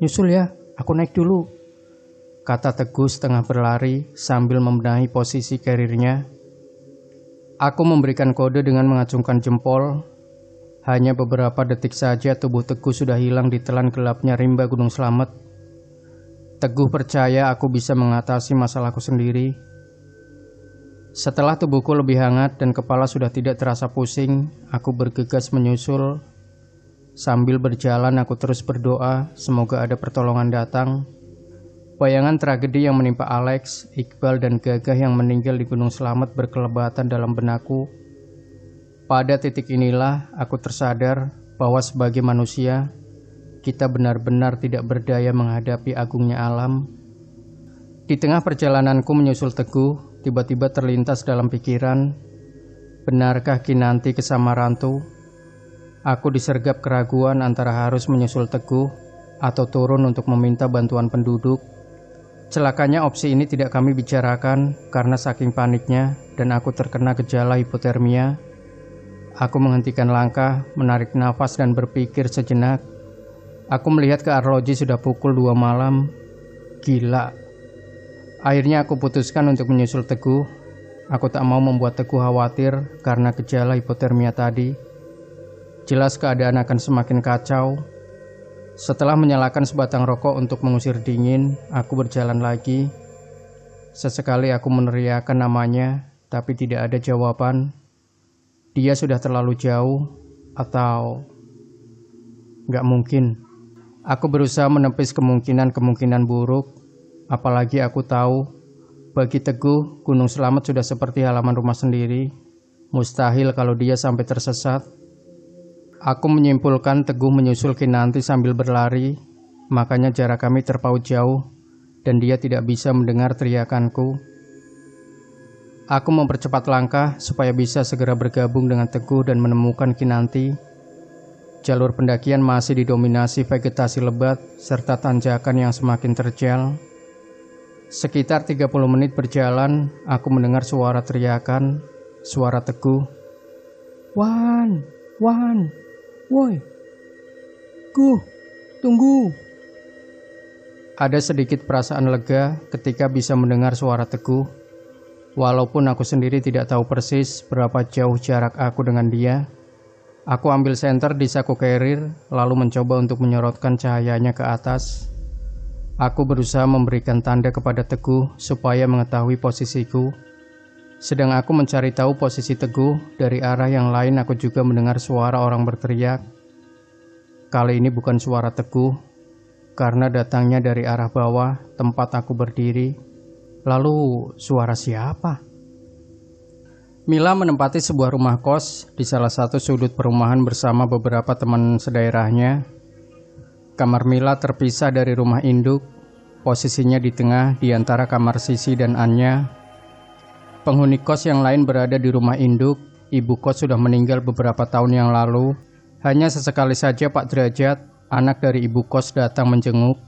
Nyusul ya, aku naik dulu," kata Teguh setengah berlari sambil membenahi posisi karirnya. Aku memberikan kode dengan mengacungkan jempol. Hanya beberapa detik saja tubuh Teguh sudah hilang di telan gelapnya rimba Gunung Slamet. Teguh percaya aku bisa mengatasi masalahku sendiri. Setelah tubuhku lebih hangat dan kepala sudah tidak terasa pusing, aku bergegas menyusul. Sambil berjalan aku terus berdoa semoga ada pertolongan datang. Bayangan tragedi yang menimpa Alex, Iqbal, dan Gagah yang meninggal di Gunung Slamet berkelebatan dalam benakku. Pada titik inilah aku tersadar bahwa sebagai manusia, kita benar-benar tidak berdaya menghadapi agungnya alam. Di tengah perjalananku menyusul Teguh, tiba-tiba terlintas dalam pikiran, benarkah Kinanti ke Samarantu? Aku disergap keraguan antara harus menyusul Teguh atau turun untuk meminta bantuan penduduk. Celakanya opsi ini tidak kami bicarakan karena saking paniknya dan aku terkena gejala hipotermia. Aku menghentikan langkah, menarik nafas dan berpikir sejenak. Aku melihat ke arloji sudah pukul 2 malam. Gila. Akhirnya aku putuskan untuk menyusul Teguh. Aku tak mau membuat Teguh khawatir karena gejala hipotermia tadi. Jelas keadaan akan semakin kacau. Setelah menyalakan sebatang rokok untuk mengusir dingin, aku berjalan lagi. Sesekali aku meneriakkan namanya, tapi tidak ada jawaban. Dia sudah terlalu jauh, atau gak mungkin. Aku berusaha menepis kemungkinan-kemungkinan buruk. Apalagi aku tahu, bagi Teguh, Gunung Slamet sudah seperti halaman rumah sendiri. Mustahil kalau dia sampai tersesat. Aku menyimpulkan Teguh menyusul Kinanti sambil berlari, makanya jarak kami terpaut jauh, dan dia tidak bisa mendengar teriakanku. Aku mempercepat langkah supaya bisa segera bergabung dengan Teguh dan menemukan Kinanti. Jalur pendakian masih didominasi vegetasi lebat serta tanjakan yang semakin terjal. Sekitar 30 menit berjalan, aku mendengar suara teriakan, suara Teguh. "Wan, Wan, woi, Guh, tunggu." Ada sedikit perasaan lega ketika bisa mendengar suara Teguh. Walaupun aku sendiri tidak tahu persis berapa jauh jarak aku dengan dia. Aku ambil senter di saku carrier, lalu mencoba untuk menyorotkan cahayanya ke atas. Aku berusaha memberikan tanda kepada Teguh supaya mengetahui posisiku. Sedang aku mencari tahu posisi Teguh, dari arah yang lain aku juga mendengar suara orang berteriak. Kali ini bukan suara Teguh, karena datangnya dari arah bawah tempat aku berdiri. Lalu suara siapa? Mila menempati sebuah rumah kos di salah satu sudut perumahan bersama beberapa teman sedaerahnya. Kamar Mila terpisah dari rumah induk, posisinya di tengah di antara kamar Sisi dan Anya. Penghuni kos yang lain berada di rumah induk. Ibu kos sudah meninggal beberapa tahun yang lalu. Hanya sesekali saja Pak Derajat, anak dari ibu kos, datang menjenguk.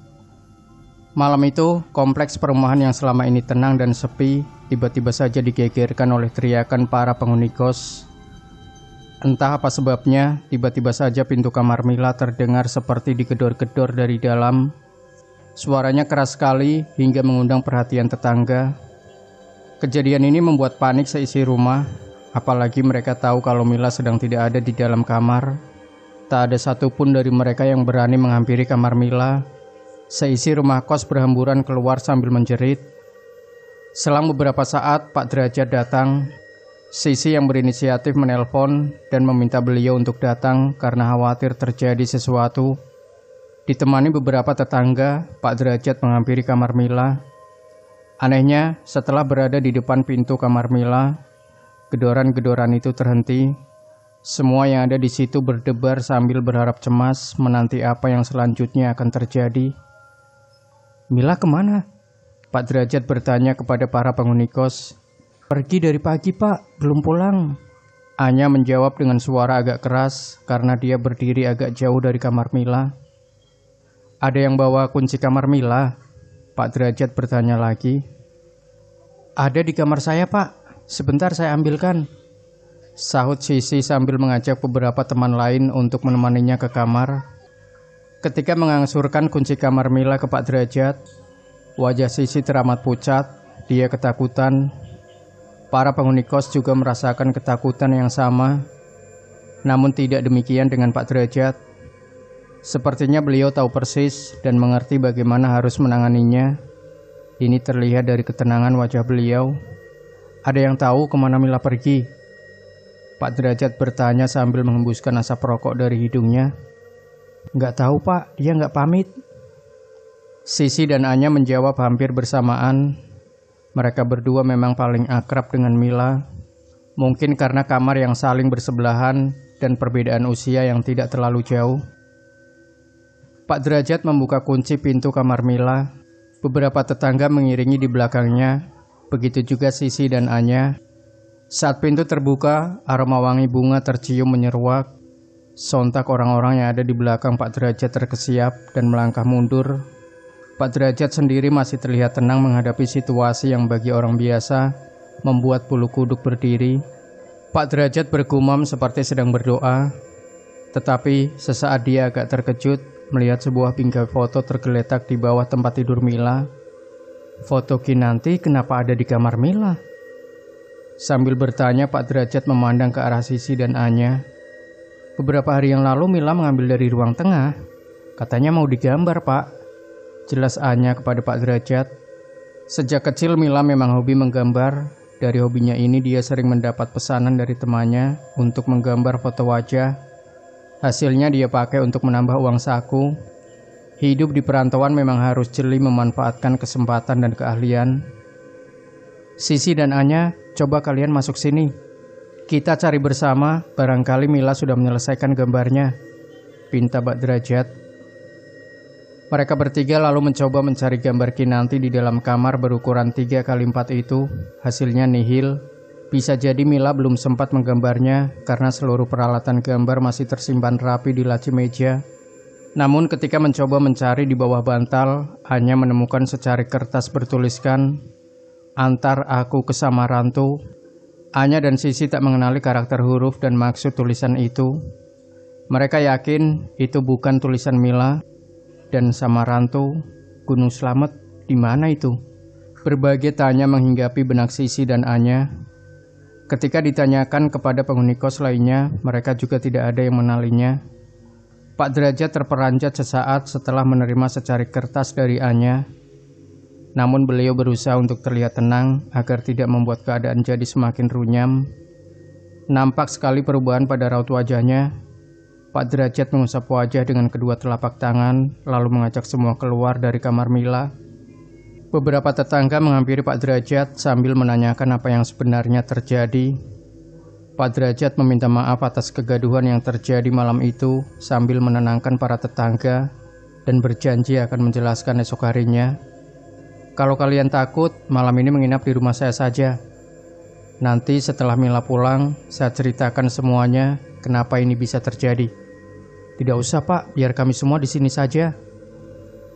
Malam itu, kompleks perumahan yang selama ini tenang dan sepi, tiba-tiba saja digegerkan oleh teriakan para penghuni kos. Entah apa sebabnya, tiba-tiba saja pintu kamar Mila terdengar seperti digedor-gedor dari dalam. Suaranya keras sekali hingga mengundang perhatian tetangga. Kejadian ini membuat panik seisi rumah, apalagi mereka tahu kalau Mila sedang tidak ada di dalam kamar. Tak ada satupun dari mereka yang berani menghampiri kamar Mila. Seisi rumah kos berhamburan keluar sambil menjerit. Selang beberapa saat, Pak Derajat datang. Sisi yang berinisiatif menelpon dan meminta beliau untuk datang karena khawatir terjadi sesuatu. Ditemani beberapa tetangga, Pak Derajat menghampiri kamar Mila. Anehnya, setelah berada di depan pintu kamar Mila, gedoran-gedoran itu terhenti. Semua yang ada di situ berdebar sambil berharap cemas menanti apa yang selanjutnya akan terjadi. "Mila kemana?" Pak Derajat bertanya kepada para penghuni kos. "Pergi dari pagi, Pak, belum pulang." Anya menjawab dengan suara agak keras karena dia berdiri agak jauh dari kamar Mila. "Ada yang bawa kunci kamar Mila?" Pak Derajat bertanya lagi. "Ada di kamar saya, Pak. Sebentar saya ambilkan," sahut Sisi sambil mengajak beberapa teman lain untuk menemaninya ke kamar. Ketika mengangsurkan kunci kamar Mila ke Pak Derajat, wajah Sisi teramat pucat. Dia ketakutan. Para penghuni kos juga merasakan ketakutan yang sama. Namun tidak demikian dengan Pak Derajat. Sepertinya beliau tahu persis dan mengerti bagaimana harus menanganinya. Ini terlihat dari ketenangan wajah beliau. "Ada yang tahu kemana Mila pergi?" Pak Derajat bertanya sambil menghembuskan asap rokok dari hidungnya. "Nggak tahu, Pak. Dia nggak pamit." Sisi dan Anya menjawab hampir bersamaan. Mereka berdua memang paling akrab dengan Mila. Mungkin karena kamar yang saling bersebelahan dan perbedaan usia yang tidak terlalu jauh. Pak Derajat membuka kunci pintu kamar Mila. Beberapa tetangga mengiringi di belakangnya. Begitu juga Sisi dan Anya. Saat pintu terbuka, aroma wangi bunga tercium menyeruak. Sontak orang-orang yang ada di belakang Pak Derajat terkesiap dan melangkah mundur. Pak Derajat sendiri masih terlihat tenang menghadapi situasi yang bagi orang biasa membuat bulu kuduk berdiri. Pak Derajat bergumam seperti sedang berdoa. Tetapi sesaat dia agak terkejut melihat sebuah bingkai foto tergeletak di bawah tempat tidur Mila. "Foto Kinanti kenapa ada di kamar Mila?" Sambil bertanya, Pak Derajat memandang ke arah Sisi dan Anya. "Beberapa hari yang lalu Mila mengambil dari ruang tengah. Katanya mau digambar, Pak," jelas Anya kepada Pak Derajat. Sejak kecil Mila memang hobi menggambar. Dari hobinya ini dia sering mendapat pesanan dari temannya untuk menggambar foto wajah. Hasilnya dia pakai untuk menambah uang saku. Hidup di perantauan memang harus jeli memanfaatkan kesempatan dan keahlian. "Sisi dan Anya, coba kalian masuk sini. Kita cari bersama, barangkali Mila sudah menyelesaikan gambarnya," pinta Pak Derajat. Mereka bertiga lalu mencoba mencari gambar Kinanti di dalam kamar berukuran 3x4 itu. Hasilnya nihil. Bisa jadi Mila belum sempat menggambarnya karena seluruh peralatan gambar masih tersimpan rapi di laci meja. Namun ketika mencoba mencari di bawah bantal, hanya menemukan secari kertas bertuliskan, "Antar aku ke Samarantu." Anya dan Sisi tak mengenali karakter huruf dan maksud tulisan itu. Mereka yakin itu bukan tulisan Mila. Dan Samarantu, Gunung Slamet, di mana itu? Berbagai tanya menghinggapi benak Sisi dan Anya. Ketika ditanyakan kepada penghuni kos lainnya, mereka juga tidak ada yang mengenalinya. Pak Derajat terperanjat sesaat setelah menerima secari kertas dari Anya. Namun beliau berusaha untuk terlihat tenang agar tidak membuat keadaan jadi semakin runyam. Nampak sekali perubahan pada raut wajahnya. Pak Derajat mengusap wajah dengan kedua telapak tangan, lalu mengajak semua keluar dari kamar Mila. Beberapa tetangga menghampiri Pak Derajat sambil menanyakan apa yang sebenarnya terjadi. Pak Derajat meminta maaf atas kegaduhan yang terjadi malam itu sambil menenangkan para tetangga dan berjanji akan menjelaskan esok harinya. "Kalau kalian takut, malam ini menginap di rumah saya saja. Nanti setelah Mila pulang, saya ceritakan semuanya kenapa ini bisa terjadi." "Tidak usah, Pak, biar kami semua di sini saja.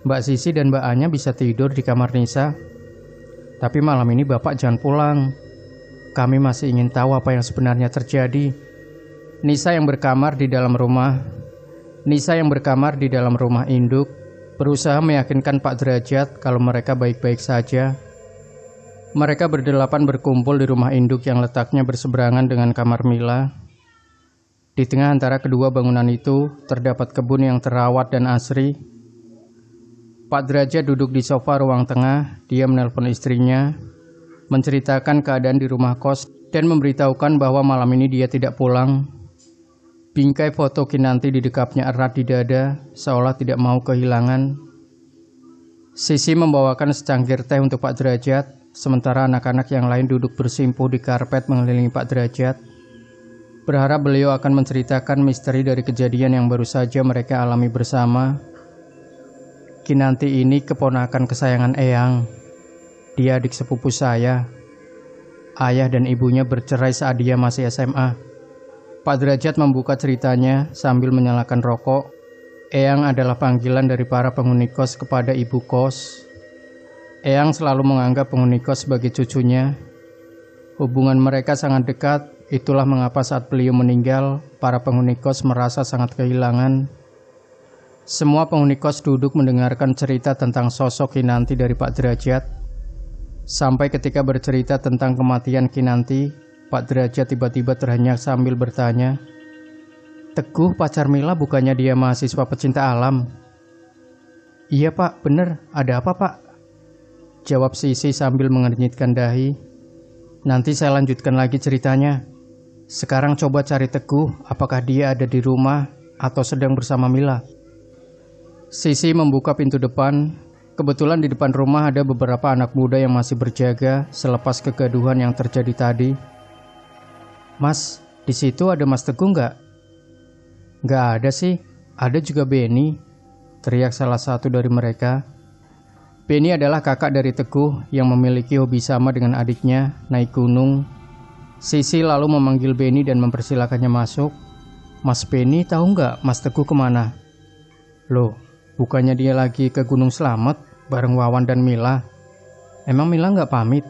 Mbak Sisi dan Mbak Anya bisa tidur di kamar Nisa. Tapi malam ini Bapak jangan pulang. Kami masih ingin tahu apa yang sebenarnya terjadi." Nisa yang berkamar di dalam rumah induk berusaha meyakinkan Pak Derajat kalau mereka baik-baik saja. Mereka berdelapan berkumpul di rumah induk yang letaknya berseberangan dengan kamar Mila. Di tengah antara kedua bangunan itu terdapat kebun yang terawat dan asri. Pak Derajat duduk di sofa ruang tengah. Dia menelpon istrinya, menceritakan keadaan di rumah kos dan memberitahukan bahwa malam ini dia tidak pulang. Bingkai foto Kinanti didekapnya erat di dada, seolah tidak mau kehilangan. Sisi membawakan secangkir teh untuk Pak Derajat, sementara anak-anak yang lain duduk bersimpuh di karpet mengelilingi Pak Derajat, berharap beliau akan menceritakan misteri dari kejadian yang baru saja mereka alami bersama. Kinanti ini keponakan kesayangan Eyang. Dia adik sepupu saya. Ayah dan ibunya bercerai saat dia masih SMA. Pak Derajat membuka ceritanya sambil menyalakan rokok. Eyang adalah panggilan dari para penghuni kos kepada ibu kos. Eyang selalu menganggap penghuni kos sebagai cucunya. Hubungan mereka sangat dekat. Itulah mengapa saat beliau meninggal, para penghuni kos merasa sangat kehilangan. Semua penghuni kos duduk mendengarkan cerita tentang sosok Kinanti dari Pak Derajat. Sampai ketika bercerita tentang kematian Kinanti, Pak Derajat tiba-tiba terhenyak sambil bertanya, "Teguh pacar Mila bukannya dia mahasiswa pecinta alam?" "Iya Pak, bener. Ada apa Pak?" jawab Sisi sambil mengernyitkan dahi. "Nanti saya lanjutkan lagi ceritanya. Sekarang coba cari Teguh, apakah dia ada di rumah atau sedang bersama Mila." Sisi membuka pintu depan. Kebetulan di depan rumah ada beberapa anak muda yang masih berjaga selepas kegaduhan yang terjadi tadi. "Mas, di situ ada Mas Teguh nggak?" "Nggak ada sih, ada juga Benny," teriak salah satu dari mereka. Benny adalah kakak dari Teguh yang memiliki hobi sama dengan adiknya, naik gunung. Sisi lalu memanggil Benny dan mempersilakannya masuk. "Mas Benny tahu nggak Mas Teguh kemana?" "Loh, bukannya dia lagi ke Gunung Slamet bareng Wawan dan Mila? Emang Mila nggak pamit?"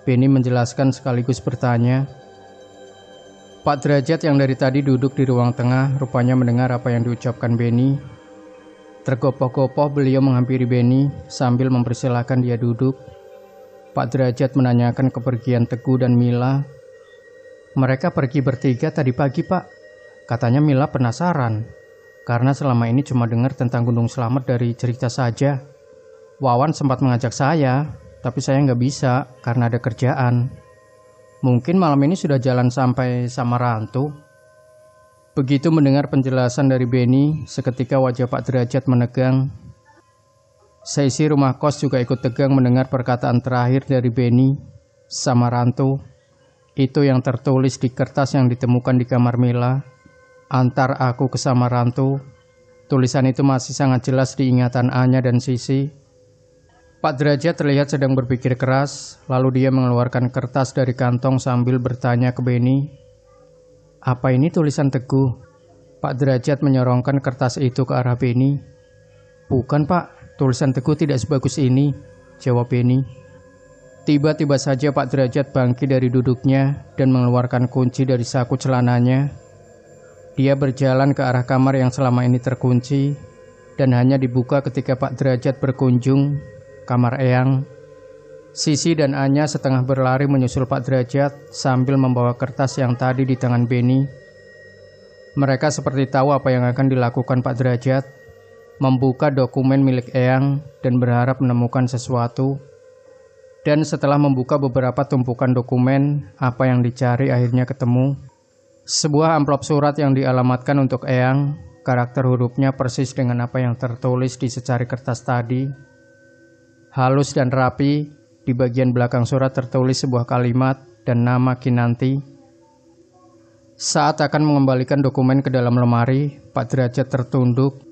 Benny menjelaskan sekaligus bertanya. Pak Derajat yang dari tadi duduk di ruang tengah rupanya mendengar apa yang diucapkan Benny. Tergopoh-gopoh beliau menghampiri Benny sambil mempersilahkan dia duduk. Pak Derajat menanyakan kepergian Teguh dan Mila. "Mereka pergi bertiga tadi pagi Pak. Katanya Mila penasaran, karena selama ini cuma dengar tentang Gunung Slamet dari cerita saja. Wawan sempat mengajak saya, tapi saya nggak bisa karena ada kerjaan. Mungkin malam ini sudah jalan sampai Samarantu." Begitu mendengar penjelasan dari Benny, seketika wajah Pak Derajat menegang. Seisi rumah kos juga ikut tegang mendengar perkataan terakhir dari Benny, Samarantu. Itu yang tertulis di kertas yang ditemukan di kamar Mila. "Antar aku ke Samarantu." Tulisan itu masih sangat jelas di ingatan Anya dan Sisi. Pak Derajat terlihat sedang berpikir keras, lalu dia mengeluarkan kertas dari kantong sambil bertanya ke Benny, "Apa ini tulisan Teguh?" Pak Derajat menyorongkan kertas itu ke arah Benny. "Bukan Pak, tulisan Teguh tidak sebagus ini," jawab Benny. Tiba-tiba saja Pak Derajat bangkit dari duduknya dan mengeluarkan kunci dari saku celananya. Dia berjalan ke arah kamar yang selama ini terkunci dan hanya dibuka ketika Pak Derajat berkunjung, kamar Eyang. Sisi dan Anya setengah berlari menyusul Pak Derajat sambil membawa kertas yang tadi di tangan Benny. Mereka seperti tahu apa yang akan dilakukan Pak Derajat, membuka dokumen milik Eyang dan berharap menemukan sesuatu. Dan setelah membuka beberapa tumpukan dokumen, apa yang dicari akhirnya ketemu. Sebuah amplop surat yang dialamatkan untuk Eyang, karakter hurufnya persis dengan apa yang tertulis di secari kertas tadi. Halus dan rapi, di bagian belakang surat tertulis sebuah kalimat dan nama Kinanti. Saat akan mengembalikan dokumen ke dalam lemari, Pak Derajat tertunduk.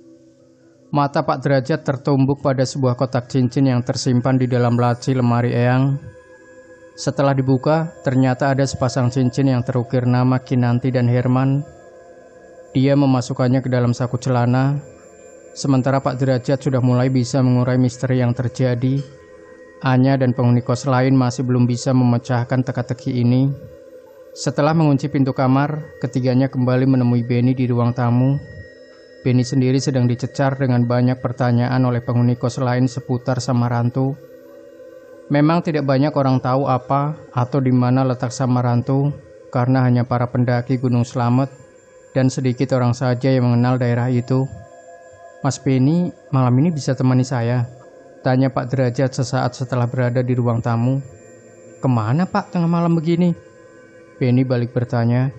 Mata Pak Derajat tertumbuk pada sebuah kotak cincin yang tersimpan di dalam laci lemari Eyang. Setelah dibuka, ternyata ada sepasang cincin yang terukir nama Kinanti dan Herman. Dia memasukkannya ke dalam saku celana. Sementara Pak Derajat sudah mulai bisa mengurai misteri yang terjadi, Anya dan penghuni kos lain masih belum bisa memecahkan teka-teki ini. Setelah mengunci pintu kamar, ketiganya kembali menemui Benny di ruang tamu. Benny sendiri sedang dicecar dengan banyak pertanyaan oleh penghuni kos lain seputar Samarantu. Memang tidak banyak orang tahu apa atau di mana letak Samarantu, karena hanya para pendaki Gunung Slamet dan sedikit orang saja yang mengenal daerah itu. "Mas Benny malam ini bisa temani saya?" tanya Pak Derajat sesaat setelah berada di ruang tamu. "Kemana Pak tengah malam begini?" Benny balik bertanya.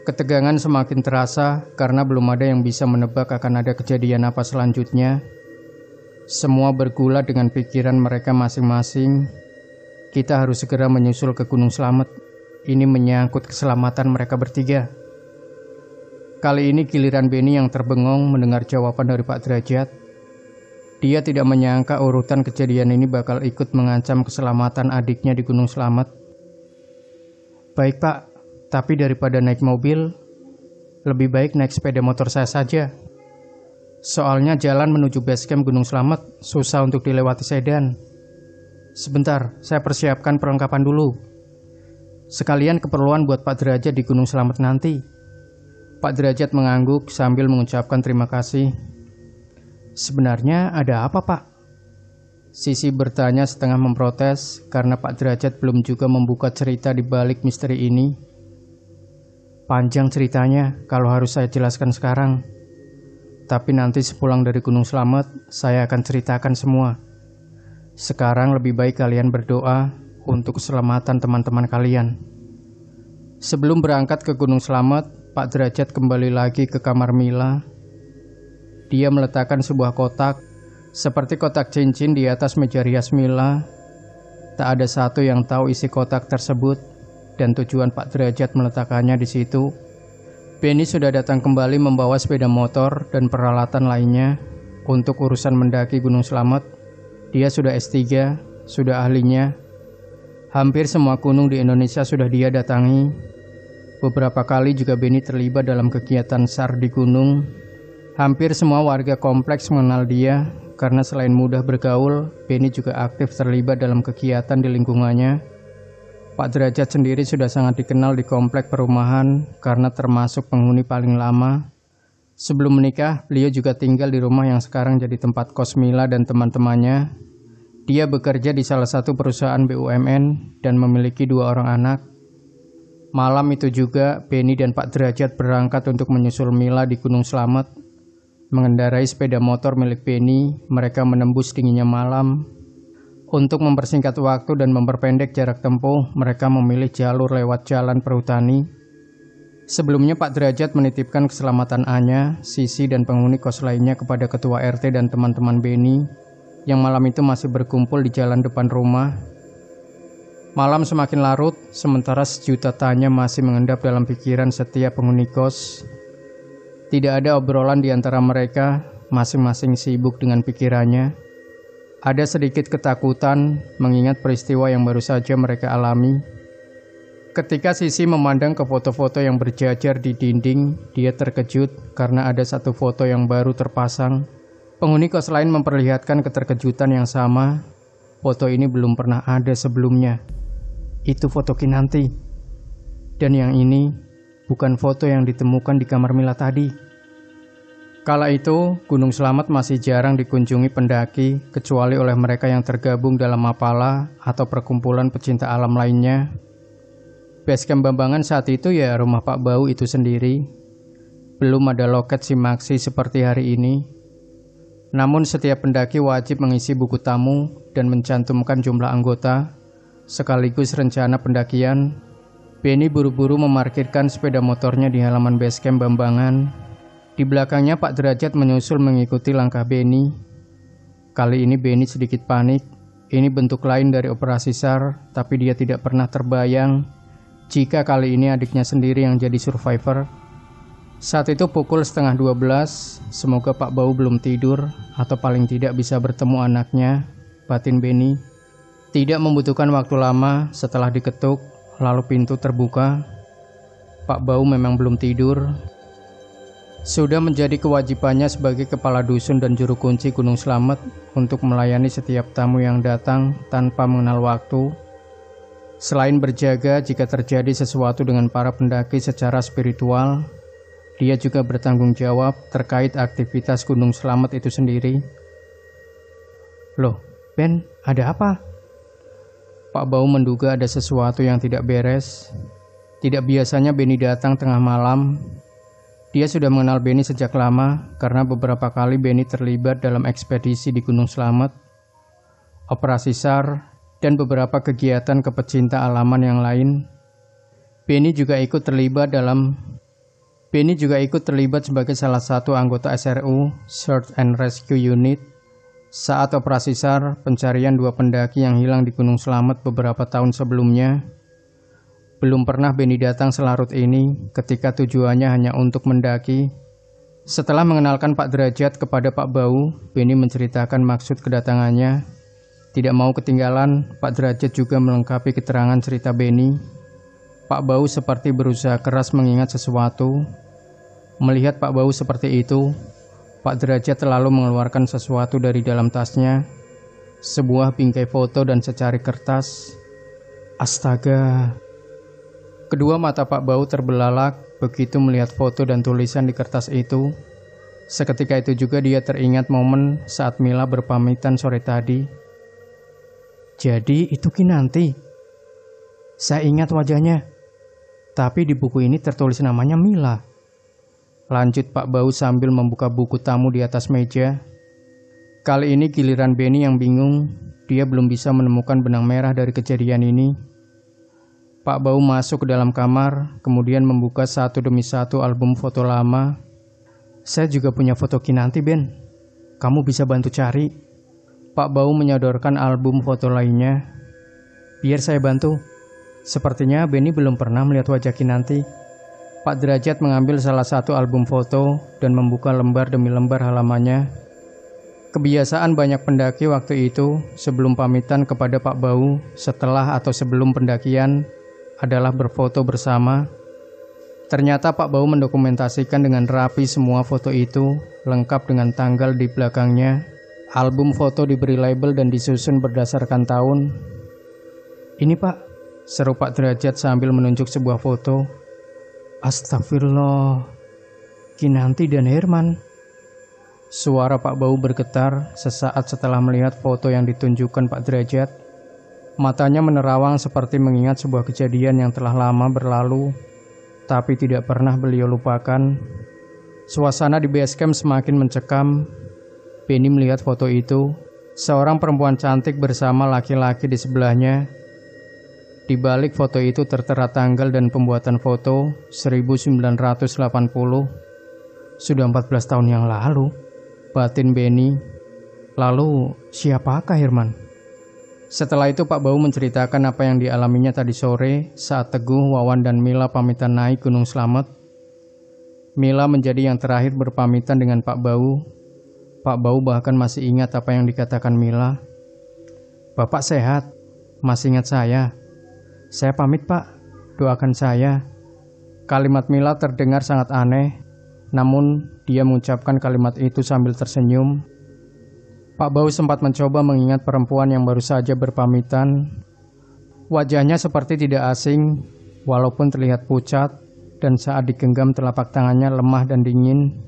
Ketegangan semakin terasa karena belum ada yang bisa menebak akan ada kejadian apa selanjutnya. Semua bergulat dengan pikiran mereka masing-masing. Kita harus segera menyusul ke Gunung Slamet. Ini menyangkut keselamatan mereka bertiga. Kali ini giliran Benny yang terbengong mendengar jawaban dari Pak Derajat. Dia tidak menyangka urutan kejadian ini bakal ikut mengancam keselamatan adiknya di Gunung Slamet. "Baik Pak, tapi daripada naik mobil, lebih baik naik sepeda motor saya saja. Soalnya jalan menuju base camp Gunung Slamet susah untuk dilewati sedan. Sebentar, saya persiapkan perlengkapan dulu. Sekalian keperluan buat Pak Derajat di Gunung Slamet nanti." Pak Derajat mengangguk sambil mengucapkan terima kasih. "Sebenarnya ada apa Pak?" Sisi bertanya setengah memprotes karena Pak Derajat belum juga membuka cerita di balik misteri ini. "Panjang ceritanya kalau harus saya jelaskan sekarang. Tapi nanti sepulang dari Gunung Slamet, saya akan ceritakan semua. Sekarang lebih baik kalian berdoa untuk keselamatan teman-teman kalian." Sebelum berangkat ke Gunung Slamet, Pak Derajat kembali lagi ke kamar Mila. Dia meletakkan sebuah kotak, seperti kotak cincin di atas meja rias Mila. Tak ada satu yang tahu isi kotak tersebut dan tujuan Pak Derajat meletakkannya di situ. Benny sudah datang kembali membawa sepeda motor dan peralatan lainnya untuk urusan mendaki Gunung Slamet. Dia sudah S3, sudah ahlinya. Hampir semua gunung di Indonesia sudah dia datangi. Beberapa kali juga Benny terlibat dalam kegiatan SAR di gunung. Hampir semua warga kompleks mengenal dia karena selain mudah bergaul, Benny juga aktif terlibat dalam kegiatan di lingkungannya. Pak Derajat sendiri sudah sangat dikenal di komplek perumahan karena termasuk penghuni paling lama. Sebelum menikah, beliau juga tinggal di rumah yang sekarang jadi tempat kos Mila dan teman-temannya. Dia bekerja di salah satu perusahaan BUMN dan memiliki 2 orang anak. Malam itu juga, Benny dan Pak Derajat berangkat untuk menyusul Mila di Gunung Slamet. Mengendarai sepeda motor milik Benny, mereka menembus dinginnya malam. Untuk mempersingkat waktu dan memperpendek jarak tempuh, mereka memilih jalur lewat jalan perhutani. Sebelumnya Pak Derajat menitipkan keselamatan Anya, Sisi, dan penghuni kos lainnya kepada ketua RT dan teman-teman Benny yang malam itu masih berkumpul di jalan depan rumah. Malam semakin larut, sementara sejuta tanya masih mengendap dalam pikiran setiap penghuni kos. Tidak ada obrolan di antara mereka, masing-masing sibuk dengan pikirannya. Ada sedikit ketakutan mengingat peristiwa yang baru saja mereka alami. Ketika Sisi memandang ke foto-foto yang berjajar di dinding, dia terkejut karena ada satu foto yang baru terpasang. Penghuni kos lain memperlihatkan keterkejutan yang sama. Foto ini belum pernah ada sebelumnya. Itu foto Kinanti. Dan yang ini bukan foto yang ditemukan di kamar Mila tadi. Kala itu, Gunung Slamet masih jarang dikunjungi pendaki kecuali oleh mereka yang tergabung dalam Mapala atau perkumpulan pecinta alam lainnya. Basecamp Bambangan saat itu ya rumah Pak Bau itu sendiri. Belum ada loket Simaksi seperti hari ini. Namun setiap pendaki wajib mengisi buku tamu dan mencantumkan jumlah anggota, sekaligus rencana pendakian. Benny buru-buru memarkirkan sepeda motornya di halaman basecamp Bambangan. Di belakangnya Pak Derajat menyusul mengikuti langkah Benny. Kali ini Benny sedikit panik. Ini bentuk lain dari operasi SAR, tapi dia tidak pernah terbayang jika kali ini adiknya sendiri yang jadi survivor. Saat itu pukul 11:30, semoga Pak Bau belum tidur atau paling tidak bisa bertemu anaknya, batin Benny. Tidak membutuhkan waktu lama setelah diketuk, lalu pintu terbuka. Pak Bau memang belum tidur. Sudah menjadi kewajibannya sebagai kepala dusun dan juru kunci Gunung Slamet untuk melayani setiap tamu yang datang tanpa mengenal waktu. Selain berjaga jika terjadi sesuatu dengan para pendaki secara spiritual, dia juga bertanggung jawab terkait aktivitas Gunung Slamet itu sendiri. "Loh, Ben, ada apa?" Pak Bau menduga ada sesuatu yang tidak beres. Tidak biasanya Benny datang tengah malam. Dia sudah mengenal Benny sejak lama karena beberapa kali Benny terlibat dalam ekspedisi di Gunung Slamet, operasi SAR, dan beberapa kegiatan kepecinta alaman yang lain. Benny juga ikut terlibat sebagai salah satu anggota SRU (Search and Rescue Unit) saat operasi SAR pencarian 2 pendaki yang hilang di Gunung Slamet beberapa tahun sebelumnya. Belum pernah Benny datang selarut ini ketika tujuannya hanya untuk mendaki. Setelah mengenalkan Pak Derajat kepada Pak Bau, Benny menceritakan maksud kedatangannya. Tidak mau ketinggalan, Pak Derajat juga melengkapi keterangan cerita Benny. Pak Bau seperti berusaha keras mengingat sesuatu. Melihat Pak Bau seperti itu, Pak Derajat lalu mengeluarkan sesuatu dari dalam tasnya. Sebuah bingkai foto dan secari kertas. Astaga! Kedua mata Pak Bau terbelalak begitu melihat foto dan tulisan di kertas itu. Seketika itu juga dia teringat momen saat Mila berpamitan sore tadi. Jadi itu Kinanti. Saya ingat wajahnya. Tapi di buku ini tertulis namanya Mila. Lanjut Pak Bau sambil membuka buku tamu di atas meja. Kali ini giliran Benny yang bingung. Dia belum bisa menemukan benang merah dari kejadian ini. Pak Bau masuk ke dalam kamar, kemudian membuka satu demi satu album foto lama. Saya juga punya foto Kinanti, Ben. Kamu bisa bantu cari. Pak Bau menyodorkan album foto lainnya. Biar saya bantu. Sepertinya Benny belum pernah melihat wajah Kinanti. Pak Derajat mengambil salah satu album foto dan membuka lembar demi lembar halamannya. Kebiasaan banyak pendaki waktu itu sebelum pamitan kepada Pak Bau, setelah atau sebelum pendakian, adalah berfoto bersama. Ternyata Pak Bau mendokumentasikan dengan rapi semua foto itu, lengkap dengan tanggal di belakangnya. Album foto diberi label dan disusun berdasarkan tahun. Ini Pak, seru Pak Derajat sambil menunjuk sebuah foto. Astagfirullah, Kinanti dan Herman. Suara Pak Bau bergetar sesaat setelah melihat foto yang ditunjukkan Pak Derajat. Matanya menerawang seperti mengingat sebuah kejadian yang telah lama berlalu, tapi tidak pernah beliau lupakan. Suasana di base camp semakin mencekam. Benny melihat foto itu, seorang perempuan cantik bersama laki-laki di sebelahnya. Di balik foto itu tertera tanggal dan pembuatan foto 1980. Sudah 14 tahun yang lalu, batin Benny. Lalu siapakah Herman? Setelah itu Pak Bau menceritakan apa yang dialaminya tadi sore saat Teguh, Wawan, dan Mila pamitan naik Gunung Slamet. Mila menjadi yang terakhir berpamitan dengan Pak Bau. Pak Bau bahkan masih ingat apa yang dikatakan Mila. Bapak sehat, masih ingat saya. Saya pamit Pak, doakan saya. Kalimat Mila terdengar sangat aneh, namun dia mengucapkan kalimat itu sambil tersenyum. Pak Bau sempat mencoba mengingat perempuan yang baru saja berpamitan. Wajahnya seperti tidak asing, walaupun terlihat pucat, dan saat digenggam telapak tangannya lemah dan dingin.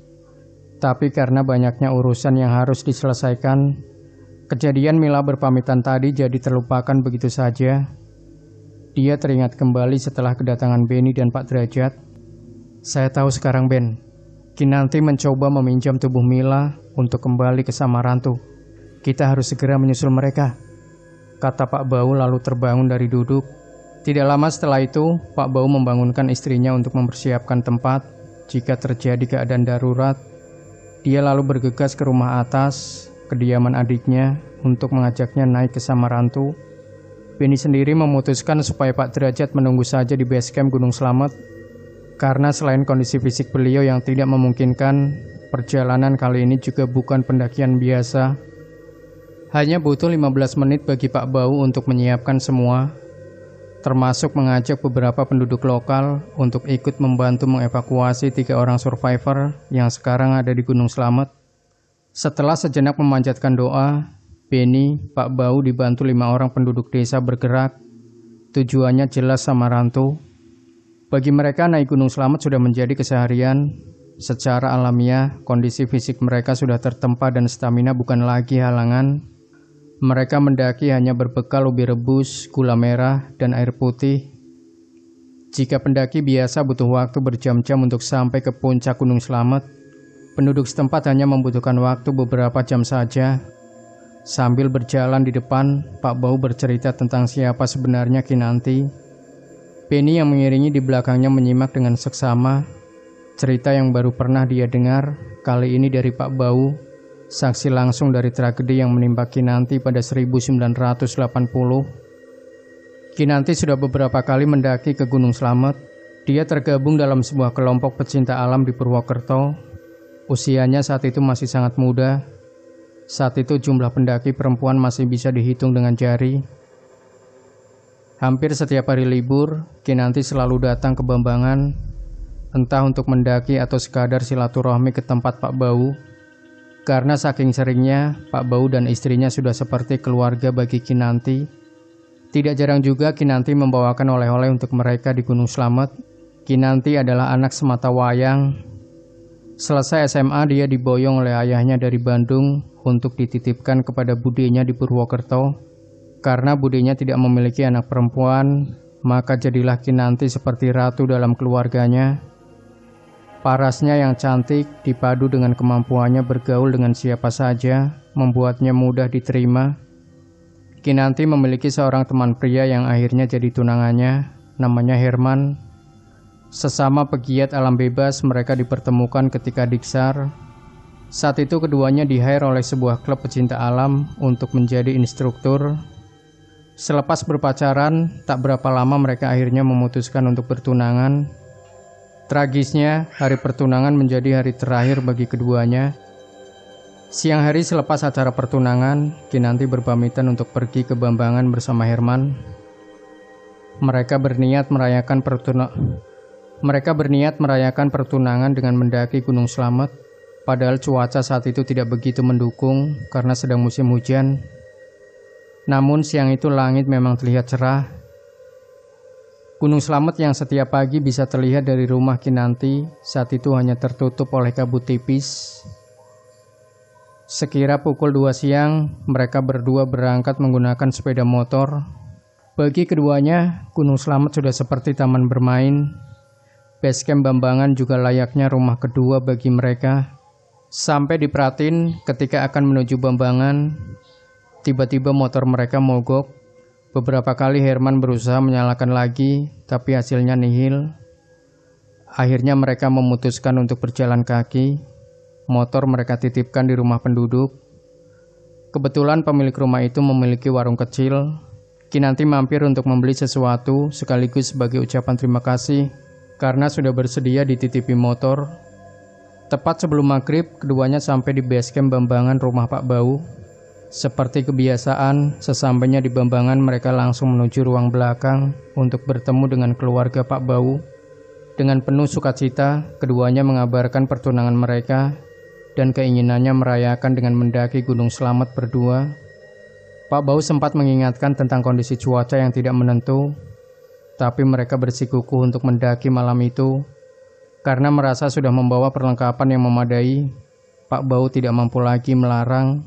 Tapi karena banyaknya urusan yang harus diselesaikan, kejadian Mila berpamitan tadi jadi terlupakan begitu saja. Dia teringat kembali setelah kedatangan Benny dan Pak Derajat. Saya tahu sekarang Ben, Kinanti mencoba meminjam tubuh Mila untuk kembali ke Samarantu. Kita harus segera menyusul mereka, kata Pak Bau lalu terbangun dari duduk. Tidak lama setelah itu, Pak Bau membangunkan istrinya untuk mempersiapkan tempat jika terjadi keadaan darurat. Dia lalu bergegas ke rumah atas, kediaman adiknya, untuk mengajaknya naik ke Samarantu. Benny sendiri memutuskan supaya Pak Derajat menunggu saja di base camp Gunung Slamet, karena selain kondisi fisik beliau yang tidak memungkinkan, perjalanan kali ini juga bukan pendakian biasa. Hanya butuh 15 menit bagi Pak Bau untuk menyiapkan semua, termasuk mengajak beberapa penduduk lokal untuk ikut membantu mengevakuasi 3 orang survivor yang sekarang ada di Gunung Slamet. Setelah sejenak memanjatkan doa, Benny, Pak Bau dibantu 5 orang penduduk desa bergerak. Tujuannya jelas Samarantu. Bagi mereka naik Gunung Slamet sudah menjadi keseharian. Secara alamiah, kondisi fisik mereka sudah tertempa dan stamina bukan lagi halangan. Mereka mendaki hanya berbekal ubi rebus, gula merah, dan air putih. Jika pendaki biasa butuh waktu berjam-jam untuk sampai ke puncak Gunung Slamet, penduduk setempat hanya membutuhkan waktu beberapa jam saja. Sambil berjalan di depan, Pak Bau bercerita tentang siapa sebenarnya Kinanti. Penny yang mengiringi di belakangnya menyimak dengan seksama. Cerita yang baru pernah dia dengar, kali ini dari Pak Bau, saksi langsung dari tragedi yang menimpa Kinanti pada 1980. Kinanti sudah beberapa kali mendaki ke Gunung Slamet. Dia tergabung dalam sebuah kelompok pecinta alam di Purwokerto. Usianya saat itu masih sangat muda. Saat itu jumlah pendaki perempuan masih bisa dihitung dengan jari. Hampir setiap hari libur, Kinanti selalu datang ke Bambangan, entah untuk mendaki atau sekadar silaturahmi ke tempat Pak Bau. Karena saking seringnya, Pak Bau dan istrinya sudah seperti keluarga bagi Kinanti. Tidak jarang juga Kinanti membawakan oleh-oleh untuk mereka di Gunung Slamet. Kinanti adalah anak semata wayang. Selesai SMA, dia diboyong oleh ayahnya dari Bandung untuk dititipkan kepada budenya di Purwokerto. Karena budenya tidak memiliki anak perempuan, maka jadilah Kinanti seperti ratu dalam keluarganya. Parasnya yang cantik dipadu dengan kemampuannya bergaul dengan siapa saja, membuatnya mudah diterima. Kinanti memiliki seorang teman pria yang akhirnya jadi tunangannya, namanya Herman. Sesama pegiat alam bebas, mereka dipertemukan ketika Diksar. Saat itu keduanya di-hire oleh sebuah klub pecinta alam untuk menjadi instruktur. Selepas berpacaran, tak berapa lama mereka akhirnya memutuskan untuk bertunangan. Tragisnya, hari pertunangan menjadi hari terakhir bagi keduanya. Siang hari selepas acara pertunangan, Kinanti berpamitan untuk pergi ke Bambangan bersama Herman. Mereka berniat merayakan pertunangan dengan mendaki Gunung Slamet, padahal cuaca saat itu tidak begitu mendukung karena sedang musim hujan. Namun siang itu langit memang terlihat cerah. Gunung Slamet yang setiap pagi bisa terlihat dari rumah Kinanti saat itu hanya tertutup oleh kabut tipis. Sekira pukul 2 siang, mereka berdua berangkat menggunakan sepeda motor. Bagi keduanya, Gunung Slamet sudah seperti taman bermain. Basecamp Bambangan juga layaknya rumah kedua bagi mereka. Sampai di Pratin, ketika akan menuju Bambangan, tiba-tiba motor mereka mogok. Beberapa kali Herman berusaha menyalakan lagi, tapi hasilnya nihil. Akhirnya mereka memutuskan untuk berjalan kaki. Motor mereka titipkan di rumah penduduk. Kebetulan pemilik rumah itu memiliki warung kecil. Kinanti mampir untuk membeli sesuatu sekaligus sebagai ucapan terima kasih karena sudah bersedia dititipi motor. Tepat sebelum maghrib, keduanya sampai di basecamp Bambangan rumah Pak Bau. Seperti kebiasaan, sesampainya di Bambangan mereka langsung menuju ruang belakang untuk bertemu dengan keluarga Pak Bau. Dengan penuh sukacita, keduanya mengabarkan pertunangan mereka dan keinginannya merayakan dengan mendaki Gunung Slamet berdua. Pak Bau sempat mengingatkan tentang kondisi cuaca yang tidak menentu, tapi mereka bersikukuh untuk mendaki malam itu. Karena merasa sudah membawa perlengkapan yang memadai, Pak Bau tidak mampu lagi melarang,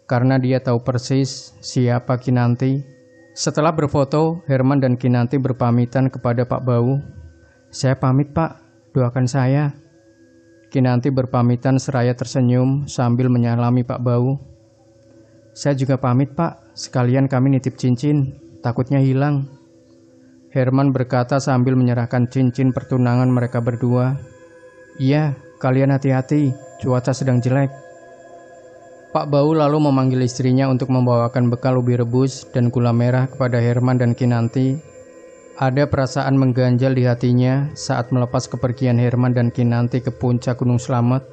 karena dia tahu persis siapa Kinanti. Setelah berfoto, Herman dan Kinanti berpamitan kepada Pak Bau. "Saya pamit Pak, doakan saya." Kinanti berpamitan seraya tersenyum sambil menyalami Pak Bau. "Saya juga pamit Pak, sekalian kami nitip cincin, takutnya hilang." Herman berkata sambil menyerahkan cincin pertunangan mereka berdua. "Iya, kalian hati-hati, cuaca sedang jelek." Pak Bau lalu memanggil istrinya untuk membawakan bekal ubi rebus dan gula merah kepada Herman dan Kinanti. Ada perasaan mengganjal di hatinya saat melepas kepergian Herman dan Kinanti ke puncak Gunung Slamet.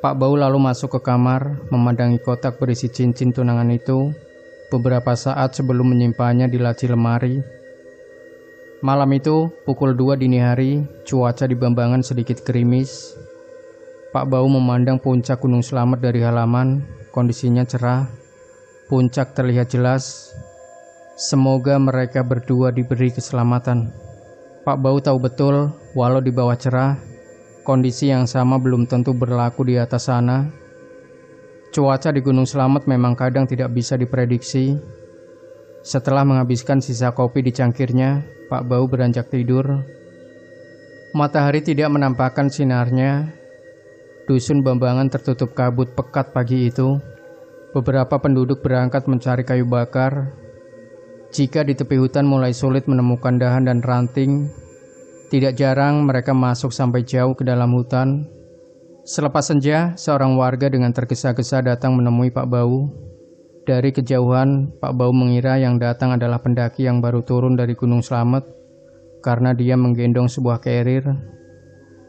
Pak Bau lalu masuk ke kamar, memandangi kotak berisi cincin tunangan itu, beberapa saat sebelum menyimpannya di laci lemari. Malam itu, pukul 2 dini hari, cuaca di Bambangan sedikit gerimis. Pak Bau memandang puncak Gunung Slamet dari halaman, kondisinya cerah. Puncak terlihat jelas. Semoga mereka berdua diberi keselamatan. Pak Bau tahu betul, walau di bawah cerah, kondisi yang sama belum tentu berlaku di atas sana. Cuaca di Gunung Slamet memang kadang tidak bisa diprediksi. Setelah menghabiskan sisa kopi di cangkirnya, Pak Bau beranjak tidur. Matahari tidak menampakkan sinarnya. Dusun Bambangan tertutup kabut pekat pagi itu. Beberapa penduduk berangkat mencari kayu bakar. Jika di tepi hutan mulai sulit menemukan dahan dan ranting, tidak jarang mereka masuk sampai jauh ke dalam hutan. Selepas senja, seorang warga dengan tergesa-gesa datang menemui Pak Bau. Dari kejauhan, Pak Bau mengira yang datang adalah pendaki yang baru turun dari Gunung Slamet karena dia menggendong sebuah carrier.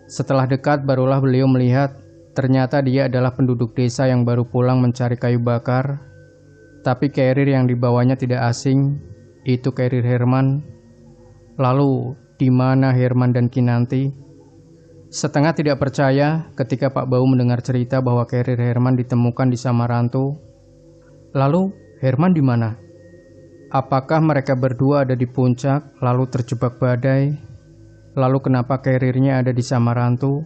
Setelah dekat, barulah beliau melihat ternyata dia adalah penduduk desa yang baru pulang mencari kayu bakar. Tapi carrier yang dibawanya tidak asing, itu carrier Herman. Lalu, di mana Herman dan Kinanti? Setengah tidak percaya ketika Pak Bau mendengar cerita bahwa carrier Herman ditemukan di Samarantu. Lalu, Herman di mana? Apakah mereka berdua ada di puncak, lalu terjebak badai? Lalu kenapa carriernya ada di Samarantu?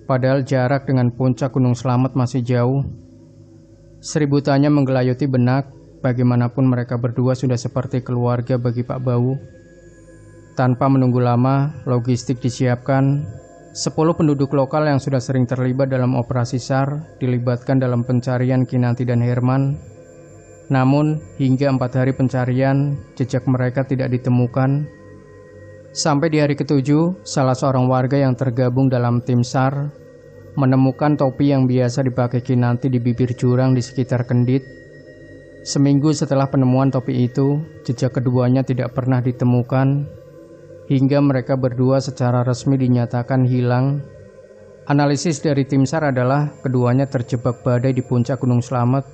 Padahal jarak dengan puncak Gunung Slamet masih jauh. Seribu tanya menggelayuti benak, bagaimanapun mereka berdua sudah seperti keluarga bagi Pak Bau. Tanpa menunggu lama, logistik disiapkan. 10 penduduk lokal yang sudah sering terlibat dalam operasi SAR dilibatkan dalam pencarian Kinanti dan Herman. Namun, hingga 4 hari pencarian, jejak mereka tidak ditemukan. Sampai di hari ke-7, salah seorang warga yang tergabung dalam tim SAR menemukan topi yang biasa dipakai Kinanti di bibir jurang di sekitar Kendit. Seminggu setelah penemuan topi itu, jejak keduanya tidak pernah ditemukan, hingga mereka berdua secara resmi dinyatakan hilang. Analisis dari tim SAR adalah keduanya terjebak badai di puncak Gunung Slamet,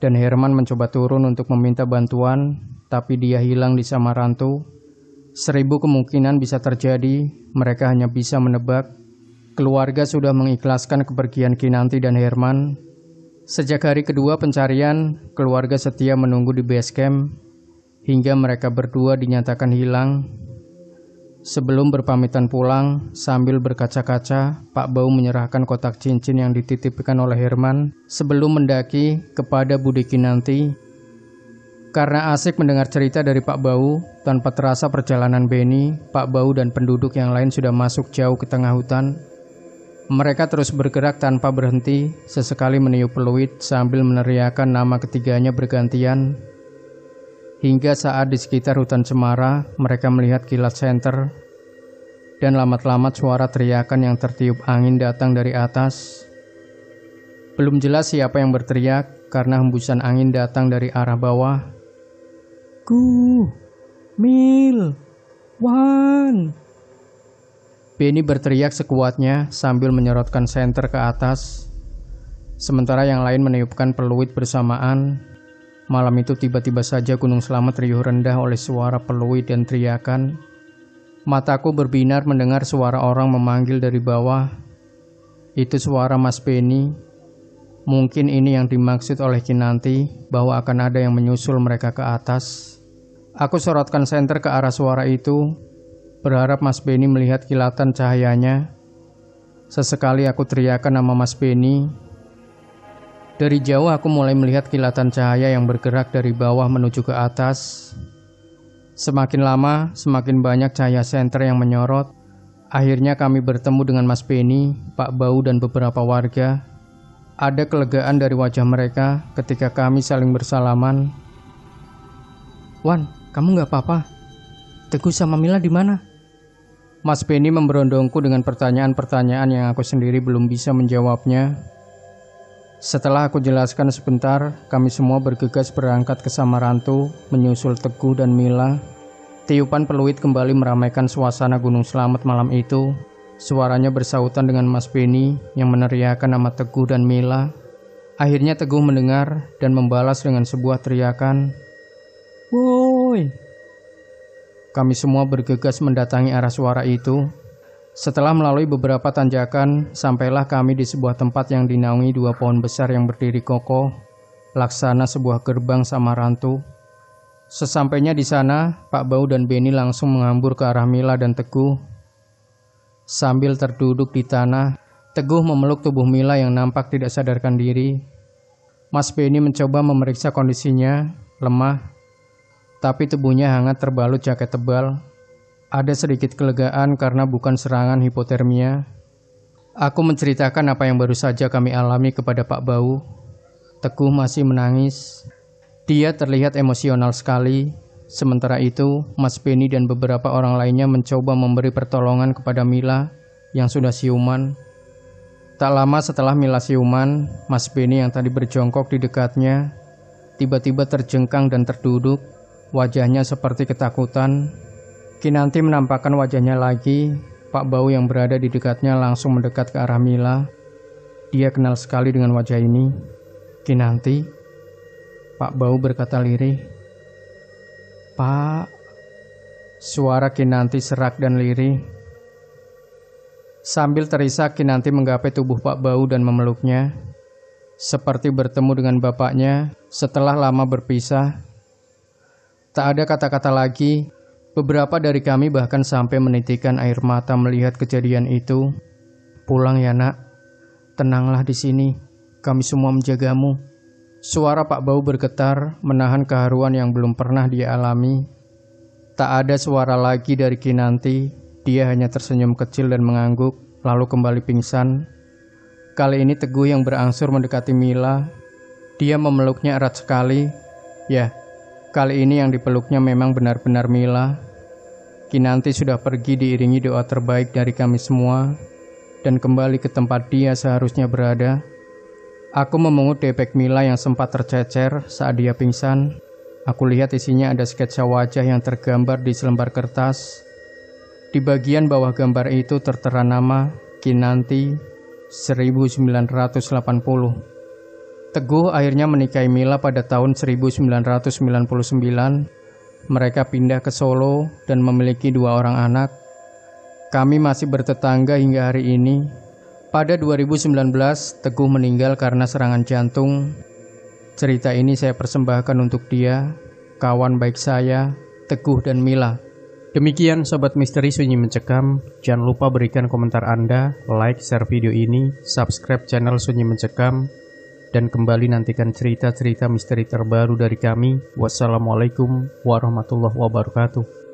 dan Herman mencoba turun untuk meminta bantuan, tapi dia hilang di Samarantu. 1000 kemungkinan bisa terjadi, mereka hanya bisa menebak. Keluarga sudah mengikhlaskan kepergian Kinanti dan Herman. Sejak hari kedua pencarian, keluarga setia menunggu di base camp, hingga mereka berdua dinyatakan hilang. Sebelum berpamitan pulang, sambil berkaca-kaca, Pak Bau menyerahkan kotak cincin yang dititipkan oleh Herman sebelum mendaki kepada Budi Kinanti. Karena asik mendengar cerita dari Pak Bau, tanpa terasa perjalanan Beni, Pak Bau dan penduduk yang lain sudah masuk jauh ke tengah hutan. Mereka terus bergerak tanpa berhenti, sesekali meniup peluit sambil meneriakkan nama ketiganya bergantian. Hingga saat di sekitar hutan cemara, mereka melihat kilat senter, dan lamat-lamat suara teriakan yang tertiup angin datang dari atas. Belum jelas siapa yang berteriak, karena hembusan angin datang dari arah bawah. "Ku, Mil, Wan!" Beni berteriak sekuatnya sambil menyorotkan senter ke atas. Sementara yang lain meniupkan peluit bersamaan. Malam itu tiba-tiba saja Gunung Slamet riuh rendah oleh suara peluit dan teriakan. Mataku berbinar mendengar suara orang memanggil dari bawah. Itu suara Mas Beni. Mungkin ini yang dimaksud oleh Kinanti, bahwa akan ada yang menyusul mereka ke atas. Aku sorotkan senter ke arah suara itu, berharap Mas Beni melihat kilatan cahayanya. Sesekali aku teriakan nama Mas Beni. Dari jauh aku mulai melihat kilatan cahaya yang bergerak dari bawah menuju ke atas. Semakin lama, semakin banyak cahaya senter yang menyorot. Akhirnya kami bertemu dengan Mas Beni, Pak Bau dan beberapa warga. Ada kelegaan dari wajah mereka ketika kami saling bersalaman. "Wan, kamu gak apa-apa? Teguh sama Mila di mana?" Mas Beni memberondongku dengan pertanyaan-pertanyaan yang aku sendiri belum bisa menjawabnya. Setelah aku jelaskan sebentar, kami semua bergegas berangkat ke Samarantu, menyusul Teguh dan Mila. Tiupan peluit kembali meramaikan suasana Gunung Slamet malam itu. Suaranya bersautan dengan Mas Beni yang meneriakkan nama Teguh dan Mila. Akhirnya Teguh mendengar dan membalas dengan sebuah teriakan, "Woi!" Kami semua bergegas mendatangi arah suara itu. Setelah melalui beberapa tanjakan, sampailah kami di sebuah tempat yang dinaungi 2 pohon besar yang berdiri kokoh, laksana sebuah gerbang Samarantu. Sesampainya di sana, Pak Bau dan Beni langsung menghambur ke arah Mila dan Teguh. Sambil terduduk di tanah, Teguh memeluk tubuh Mila yang nampak tidak sadarkan diri. Mas Beni mencoba memeriksa kondisinya, lemah. tapi tubuhnya hangat terbalut jaket tebal. Ada sedikit kelegaan karena bukan serangan hipotermia. Aku menceritakan apa yang baru saja kami alami kepada Pak Bau. Teguh masih menangis. Dia terlihat emosional sekali. Sementara itu, Mas Beni dan beberapa orang lainnya mencoba memberi pertolongan kepada Mila yang sudah siuman. Tak lama setelah Mila siuman, Mas Beni yang tadi berjongkok di dekatnya tiba-tiba terjengkang dan terduduk, wajahnya seperti ketakutan. Kinanti menampakkan wajahnya lagi. Pak Bau yang berada di dekatnya langsung mendekat ke arah Mila. Dia kenal sekali dengan wajah ini. Kinanti, Pak Bau berkata lirih. Pak, suara Kinanti serak dan lirih. Sambil terisak, Kinanti menggapai tubuh Pak Bau dan memeluknya, seperti bertemu dengan bapaknya setelah lama berpisah. Tak ada kata-kata lagi. Beberapa dari kami bahkan sampai menitikkan air mata melihat kejadian itu. Pulang ya nak, tenanglah di sini, kami semua menjagamu. Suara Pak Bau bergetar, menahan keharuan yang belum pernah dia alami. Tak ada suara lagi dari Kinanti. Dia hanya tersenyum kecil dan mengangguk, lalu kembali pingsan. Kali ini Teguh yang berangsur mendekati Mila. Dia memeluknya erat sekali. Ya, kali ini yang dipeluknya memang benar-benar Mila. Kinanti sudah pergi diiringi doa terbaik dari kami semua dan kembali ke tempat dia seharusnya berada. Aku memungut depek Mila yang sempat tercecer saat dia pingsan. Aku lihat isinya ada sketsa wajah yang tergambar di selembar kertas. Di bagian bawah gambar itu tertera nama Kinanti 1980. Teguh akhirnya menikahi Mila pada tahun 1999. Mereka pindah ke Solo dan memiliki 2 orang anak. Kami masih bertetangga hingga hari ini. Pada 2019, Teguh meninggal karena serangan jantung. Cerita ini saya persembahkan untuk dia, kawan baik saya, Teguh dan Mila. Demikian Sobat Misteri Sunyi Mencekam. Jangan lupa berikan komentar Anda, like, share video ini, subscribe channel Sunyi Mencekam, dan kembali nantikan cerita-cerita misteri terbaru dari kami. Wassalamualaikum warahmatullahi wabarakatuh.